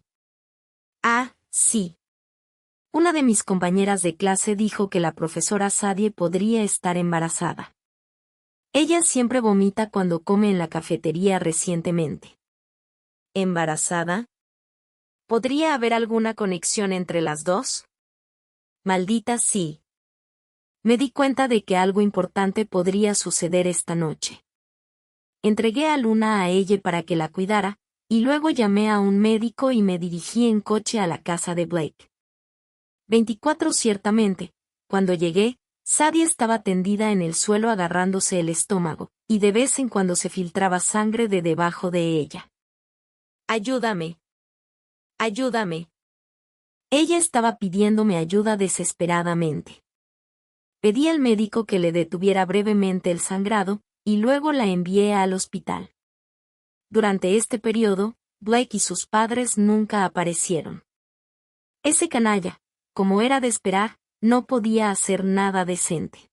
Ah, sí. Una de mis compañeras de clase dijo que la profesora Sadie podría estar embarazada. Ella siempre vomita cuando come en la cafetería recientemente. ¿Embarazada? ¿Podría haber alguna conexión entre las dos? Maldita sí. Me di cuenta de que algo importante podría suceder esta noche. Entregué a Luna a ella para que la cuidara, y luego llamé a un médico y me dirigí en coche a la casa de Blake. 24 Ciertamente, cuando llegué, Sadie estaba tendida en el suelo agarrándose el estómago, y de vez en cuando se filtraba sangre de debajo de ella. Ayúdame. Ayúdame. Ella estaba pidiéndome ayuda desesperadamente. Pedí al médico que le detuviera brevemente el sangrado, y luego la envié al hospital. Durante este periodo, Blake y sus padres nunca aparecieron. Ese canalla, como era de esperar, no podía hacer nada decente.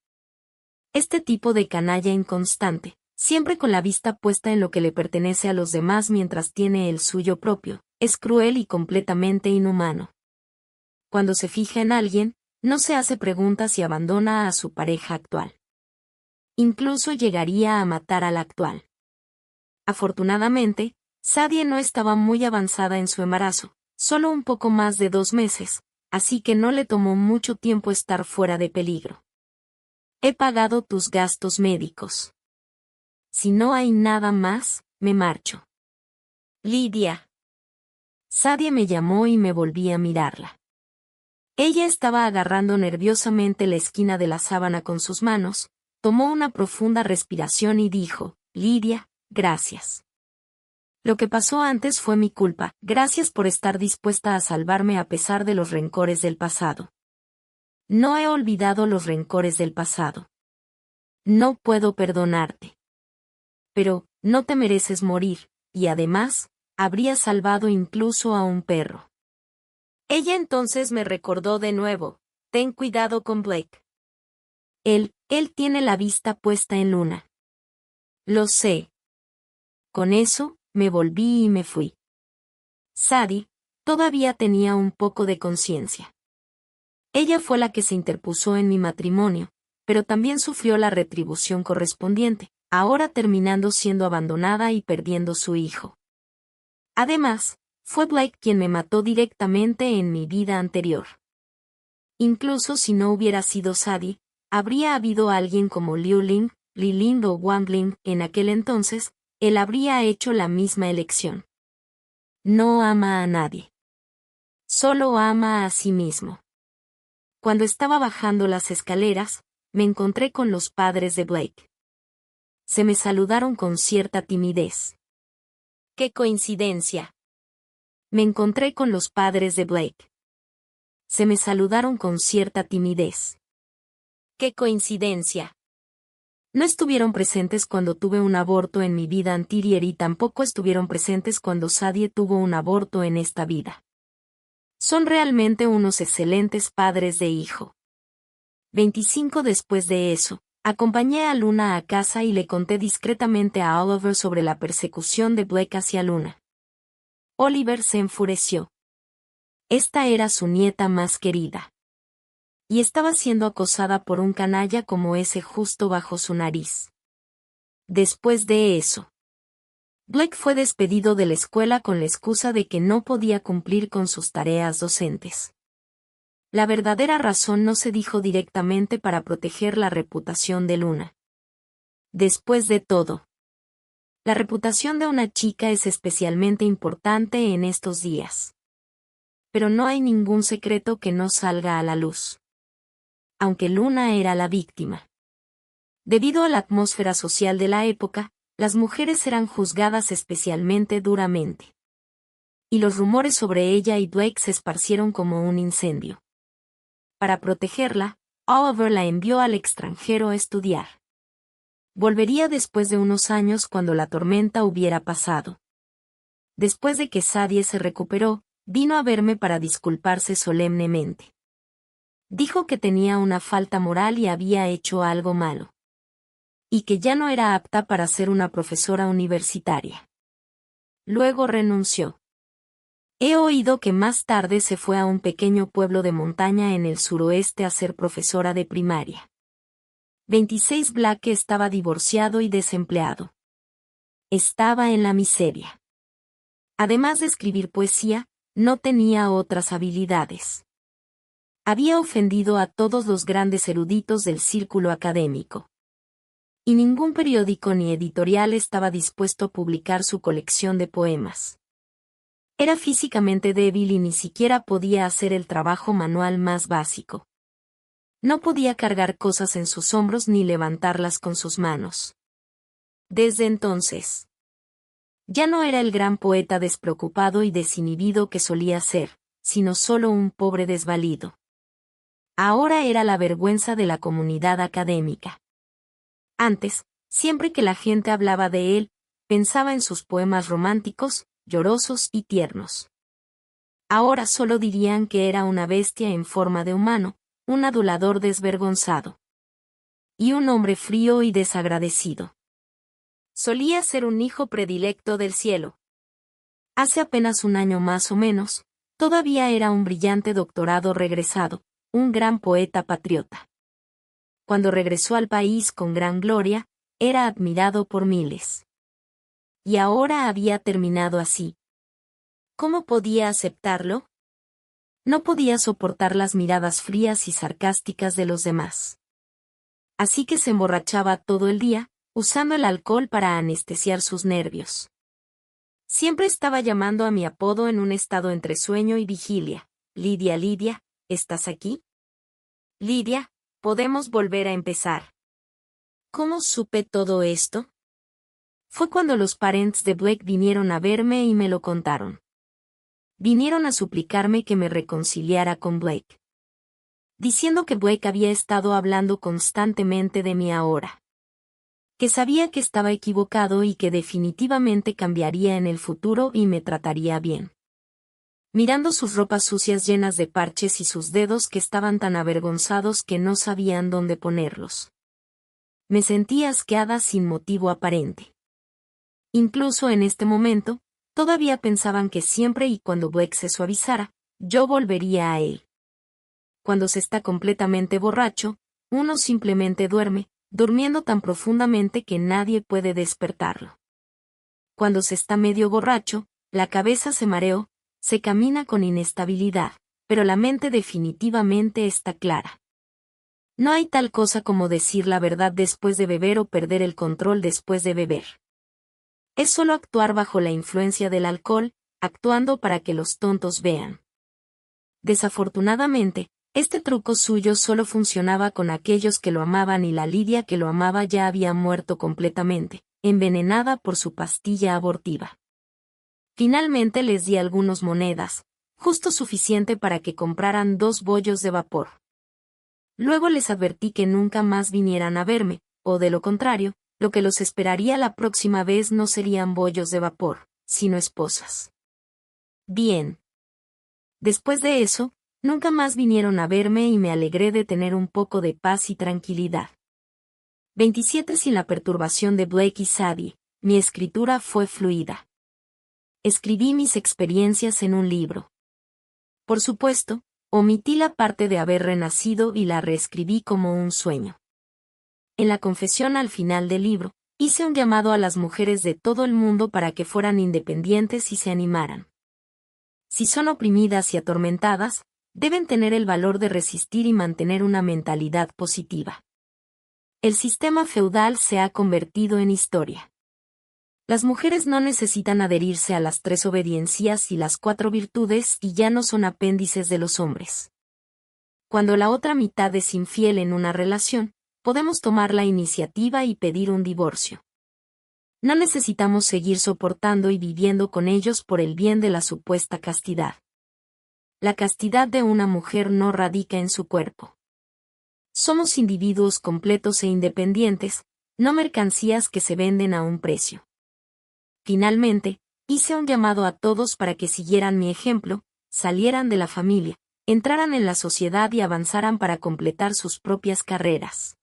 Este tipo de canalla inconstante, siempre con la vista puesta en lo que le pertenece a los demás mientras tiene el suyo propio, es cruel y completamente inhumano. Cuando se fija en alguien, no se hace preguntas y abandona a su pareja actual. Incluso llegaría a matar al actual. Afortunadamente, Sadie no estaba muy avanzada en su embarazo, solo un poco más de 2 meses, así que no le tomó mucho tiempo estar fuera de peligro. He pagado tus gastos médicos. Si no hay nada más, me marcho. Lidia. Sadie me llamó y me volví a mirarla. Ella estaba agarrando nerviosamente la esquina de la sábana con sus manos, tomó una profunda respiración y dijo: Lidia, gracias. Lo que pasó antes fue mi culpa, gracias por estar dispuesta a salvarme a pesar de los rencores del pasado. No he olvidado los rencores del pasado. No puedo perdonarte. Pero, no te mereces morir, y además, habría salvado incluso a un perro. Ella entonces me recordó de nuevo: ten cuidado con Blake. Él tiene la vista puesta en Luna. Lo sé. Con eso, me volví y me fui. Sadie todavía tenía un poco de conciencia. Ella fue la que se interpuso en mi matrimonio, pero también sufrió la retribución correspondiente, ahora terminando siendo abandonada y perdiendo su hijo. Además, fue Blake quien me mató directamente en mi vida anterior. Incluso si no hubiera sido Sadie, habría habido alguien como Liu Ling, Li Ling o Wang Ling en aquel entonces, él habría hecho la misma elección. No ama a nadie. Solo ama a sí mismo. Cuando estaba bajando las escaleras, me encontré con los padres de Blake. Se me saludaron con cierta timidez. ¡Qué coincidencia! Me encontré con los padres de Blake. Se me saludaron con cierta timidez. ¡Qué coincidencia! No estuvieron presentes cuando tuve un aborto en mi vida anterior y tampoco estuvieron presentes cuando Sadie tuvo un aborto en esta vida. Son realmente unos excelentes padres de hijo. 25 después de eso, acompañé a Luna a casa y le conté discretamente a Oliver sobre la persecución de Blake hacia Luna. Oliver se enfureció. Esta era su nieta más querida. Y estaba siendo acosada por un canalla como ese justo bajo su nariz. Después de eso, Blake fue despedido de la escuela con la excusa de que no podía cumplir con sus tareas docentes. La verdadera razón no se dijo directamente para proteger la reputación de Luna. Después de todo, la reputación de una chica es especialmente importante en estos días. Pero no hay ningún secreto que no salga a la luz. Aunque Luna era la víctima. Debido a la atmósfera social de la época, las mujeres eran juzgadas especialmente duramente. Y los rumores sobre ella y Blake se esparcieron como un incendio. Para protegerla, Oliver la envió al extranjero a estudiar. Volvería después de unos años cuando la tormenta hubiera pasado. Después de que Sadie se recuperó, vino a verme para disculparse solemnemente. Dijo que tenía una falta moral y había hecho algo malo. Y que ya no era apta para ser una profesora universitaria. Luego renunció. He oído que más tarde se fue a un pequeño pueblo de montaña en el suroeste a ser profesora de primaria. 26 Blake estaba divorciado y desempleado. Estaba en la miseria. Además de escribir poesía, no tenía otras habilidades. Había ofendido a todos los grandes eruditos del círculo académico. Y ningún periódico ni editorial estaba dispuesto a publicar su colección de poemas. Era físicamente débil y ni siquiera podía hacer el trabajo manual más básico. No podía cargar cosas en sus hombros ni levantarlas con sus manos. Desde entonces, ya no era el gran poeta despreocupado y desinhibido que solía ser, sino solo un pobre desvalido. Ahora era la vergüenza de la comunidad académica. Antes, siempre que la gente hablaba de él, pensaba en sus poemas románticos, llorosos y tiernos. Ahora solo dirían que era una bestia en forma de humano, un adulador desvergonzado. Y un hombre frío y desagradecido. Solía ser un hijo predilecto del cielo. Hace apenas un año más o menos, todavía era un brillante doctorado regresado, un gran poeta patriota. Cuando regresó al país con gran gloria, era admirado por miles. Y ahora había terminado así. ¿Cómo podía aceptarlo? No podía soportar las miradas frías y sarcásticas de los demás. Así que se emborrachaba todo el día, usando el alcohol para anestesiar sus nervios. Siempre estaba llamando a mi apodo en un estado entre sueño y vigilia. Lidia, Lidia, ¿estás aquí? Lidia, podemos volver a empezar. ¿Cómo supe todo esto? Fue cuando los parents de Blake vinieron a verme y me lo contaron. Vinieron a suplicarme que me reconciliara con Blake. Diciendo que Blake había estado hablando constantemente de mí ahora. Que sabía que estaba equivocado y que definitivamente cambiaría en el futuro y me trataría bien. Mirando sus ropas sucias llenas de parches y sus dedos que estaban tan avergonzados que no sabían dónde ponerlos. Me sentí asqueada sin motivo aparente. Incluso en este momento, todavía pensaban que siempre y cuando Blake se suavizara, yo volvería a él. Cuando se está completamente borracho, uno simplemente duerme, durmiendo tan profundamente que nadie puede despertarlo. Cuando se está medio borracho, la cabeza se mareó, se camina con inestabilidad, pero la mente definitivamente está clara. No hay tal cosa como decir la verdad después de beber o perder el control después de beber. Es solo actuar bajo la influencia del alcohol, actuando para que los tontos vean. Desafortunadamente, Este truco suyo solo funcionaba con aquellos que lo amaban y la Lidia que lo amaba ya había muerto completamente, envenenada por su pastilla abortiva. Finalmente les di algunas monedas, justo suficiente para que compraran 2 bollos de vapor. Luego les advertí que nunca más vinieran a verme, o de lo contrario, lo que los esperaría la próxima vez no serían bollos de vapor, sino esposas. Bien. Después de eso, nunca más vinieron a verme y me alegré de tener un poco de paz y tranquilidad. 27 Sin la perturbación de Blake y Sadie, mi escritura fue fluida. Escribí mis experiencias en un libro. Por supuesto, omití la parte de haber renacido y la reescribí como un sueño. En la confesión al final del libro, hice un llamado a las mujeres de todo el mundo para que fueran independientes y se animaran. Si son oprimidas y atormentadas, deben tener el valor de resistir y mantener una mentalidad positiva. El sistema feudal se ha convertido en historia. Las mujeres no necesitan adherirse a las 3 obediencias y las 4 virtudes y ya no son apéndices de los hombres. Cuando la otra mitad es infiel en una relación, podemos tomar la iniciativa y pedir un divorcio. No necesitamos seguir soportando y viviendo con ellos por el bien de la supuesta castidad. La castidad de una mujer no radica en su cuerpo. Somos individuos completos e independientes, no mercancías que se venden a un precio. Finalmente, hice un llamado a todos para que siguieran mi ejemplo, salieran de la familia, entraran en la sociedad y avanzaran para completar sus propias carreras.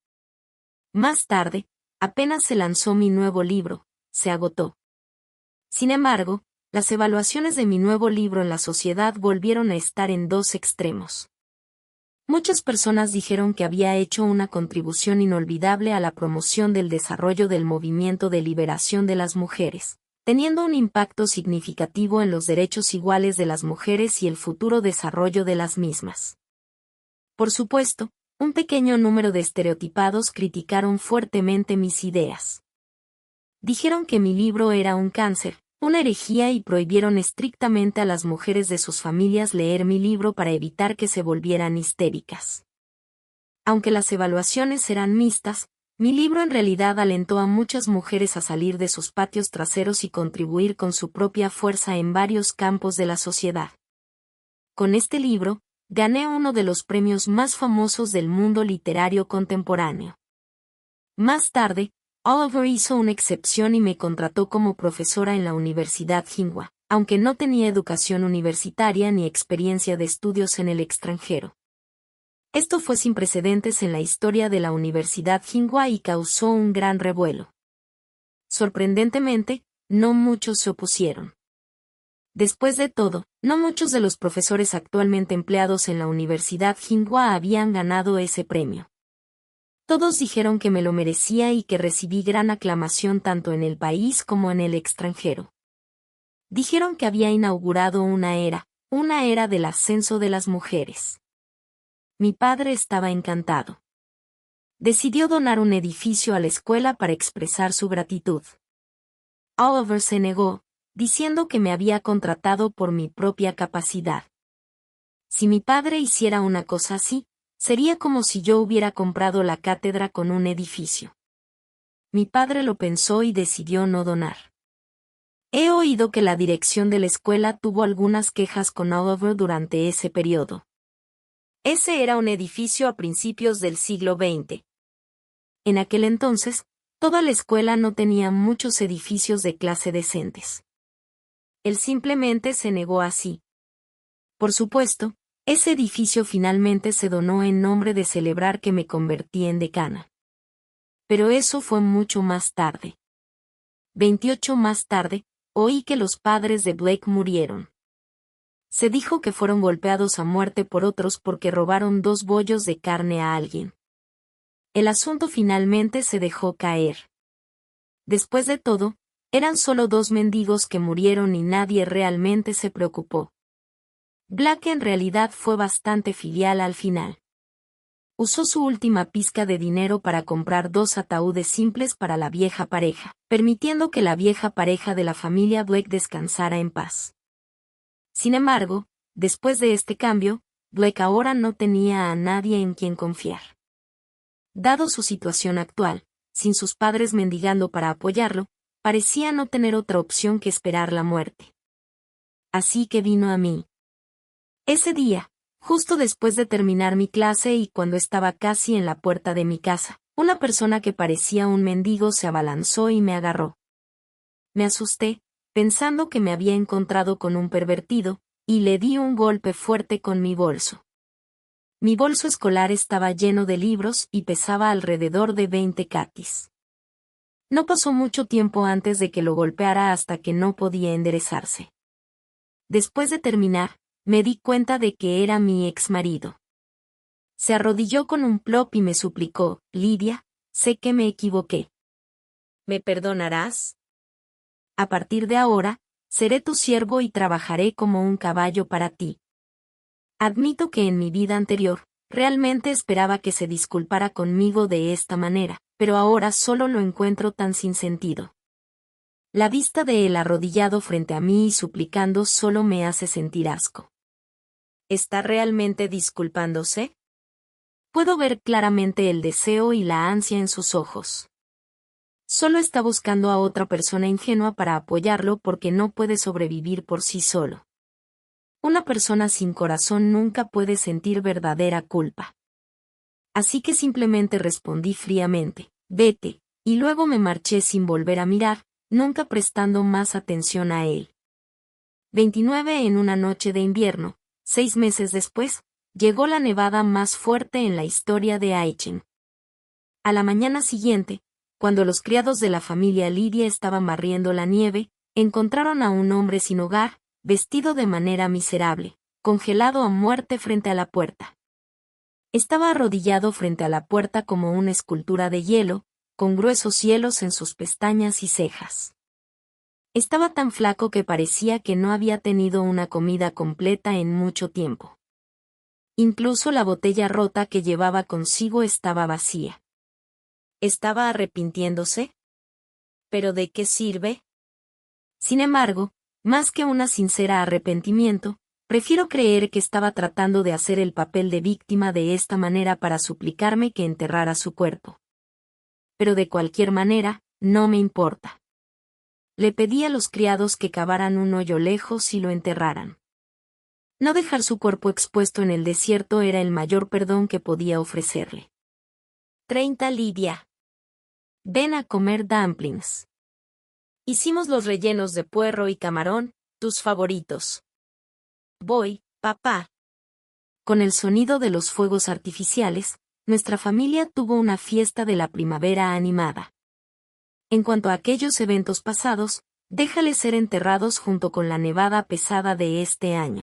Más tarde, apenas se lanzó mi nuevo libro, se agotó. Sin embargo, las evaluaciones de mi nuevo libro en la sociedad volvieron a estar en 2 extremos. Muchas personas dijeron que había hecho una contribución inolvidable a la promoción del desarrollo del movimiento de liberación de las mujeres, teniendo un impacto significativo en los derechos iguales de las mujeres y el futuro desarrollo de las mismas. Por supuesto, un pequeño número de estereotipados criticaron fuertemente mis ideas. Dijeron que mi libro era un cáncer, una herejía y prohibieron estrictamente a las mujeres de sus familias leer mi libro para evitar que se volvieran histéricas. Aunque las evaluaciones eran mixtas, mi libro en realidad alentó a muchas mujeres a salir de sus patios traseros y contribuir con su propia fuerza en varios campos de la sociedad. Con este libro, gané uno de los premios más famosos del mundo literario contemporáneo. Más tarde, Oliver hizo una excepción y me contrató como profesora en la Universidad Tsinghua, aunque no tenía educación universitaria ni experiencia de estudios en el extranjero. Esto fue sin precedentes en la historia de la Universidad Tsinghua y causó un gran revuelo. Sorprendentemente, no muchos se opusieron. Después de todo, no muchos de los profesores actualmente empleados en la Universidad Tsinghua habían ganado ese premio. Todos dijeron que me lo merecía y que recibí gran aclamación tanto en el país como en el extranjero. Dijeron que había inaugurado una era del ascenso de las mujeres. Mi padre estaba encantado. Decidió donar un edificio a la escuela para expresar su gratitud. Oliver se negó, diciendo que me había contratado por mi propia capacidad. Si mi padre hiciera una cosa así, sería como si yo hubiera comprado la cátedra con un edificio. Mi padre lo pensó y decidió no donar. He oído que la dirección de la escuela tuvo algunas quejas con Oliver durante ese periodo. Ese era un edificio a principios del siglo XX. En aquel entonces, toda la escuela no tenía muchos edificios de clase decentes. Él simplemente se negó así. Por supuesto, ese edificio finalmente se donó en nombre de celebrar que me convertí en decana. Pero eso fue mucho más tarde. 28 más tarde, oí que los padres de Blake murieron. Se dijo que fueron golpeados a muerte por otros porque robaron 2 bollos de carne a alguien. El asunto finalmente se dejó caer. Después de todo, eran solo 2 mendigos que murieron y nadie realmente se preocupó. Blake en realidad fue bastante filial al final. Usó su última pizca de dinero para comprar 2 ataúdes simples para la vieja pareja, permitiendo que la vieja pareja de la familia Blake descansara en paz. Sin embargo, después de este cambio, Blake ahora no tenía a nadie en quien confiar. Dado su situación actual, sin sus padres mendigando para apoyarlo, parecía no tener otra opción que esperar la muerte. Así que vino a mí. Ese día, justo después de terminar mi clase y cuando estaba casi en la puerta de mi casa, una persona que parecía un mendigo se abalanzó y me agarró. Me asusté, pensando que me había encontrado con un pervertido, y le di un golpe fuerte con mi bolso. Mi bolso escolar estaba lleno de libros y pesaba alrededor de 20 caquis. No pasó mucho tiempo antes de que lo golpeara hasta que no podía enderezarse. Después de terminar, me di cuenta de que era mi exmarido. Se arrodilló con un plop y me suplicó: Lidia, sé que me equivoqué. ¿Me perdonarás? A partir de ahora, seré tu siervo y trabajaré como un caballo para ti. Admito que en mi vida anterior, realmente esperaba que se disculpara conmigo de esta manera, pero ahora solo lo encuentro tan sin sentido. La vista de él arrodillado frente a mí y suplicando solo me hace sentir asco. ¿Está realmente disculpándose? Puedo ver claramente el deseo y la ansia en sus ojos. Solo está buscando a otra persona ingenua para apoyarlo porque no puede sobrevivir por sí solo. Una persona sin corazón nunca puede sentir verdadera culpa. Así que simplemente respondí fríamente: vete, y luego me marché sin volver a mirar, nunca prestando más atención a él. 29 En una noche de invierno, 6 meses después, llegó la nevada más fuerte en la historia de Aichen. A la mañana siguiente, cuando los criados de la familia Lidia estaban barriendo la nieve, encontraron a un hombre sin hogar, vestido de manera miserable, congelado a muerte frente a la puerta. Estaba arrodillado frente a la puerta como una escultura de hielo, con gruesos hielos en sus pestañas y cejas. Estaba tan flaco que parecía que no había tenido una comida completa en mucho tiempo. Incluso la botella rota que llevaba consigo estaba vacía. ¿Estaba arrepintiéndose? ¿Pero de qué sirve? Sin embargo, más que un sincero arrepentimiento, prefiero creer que estaba tratando de hacer el papel de víctima de esta manera para suplicarme que enterrara su cuerpo. Pero de cualquier manera, no me importa. Le pedí a los criados que cavaran un hoyo lejos y lo enterraran. No dejar su cuerpo expuesto en el desierto era el mayor perdón que podía ofrecerle. 30 Lidia. Ven a comer dumplings. Hicimos los rellenos de puerro y camarón, tus favoritos. Voy, papá. Con el sonido de los fuegos artificiales, nuestra familia tuvo una fiesta de la primavera animada. En cuanto a aquellos eventos pasados, déjales ser enterrados junto con la nevada pesada de este año.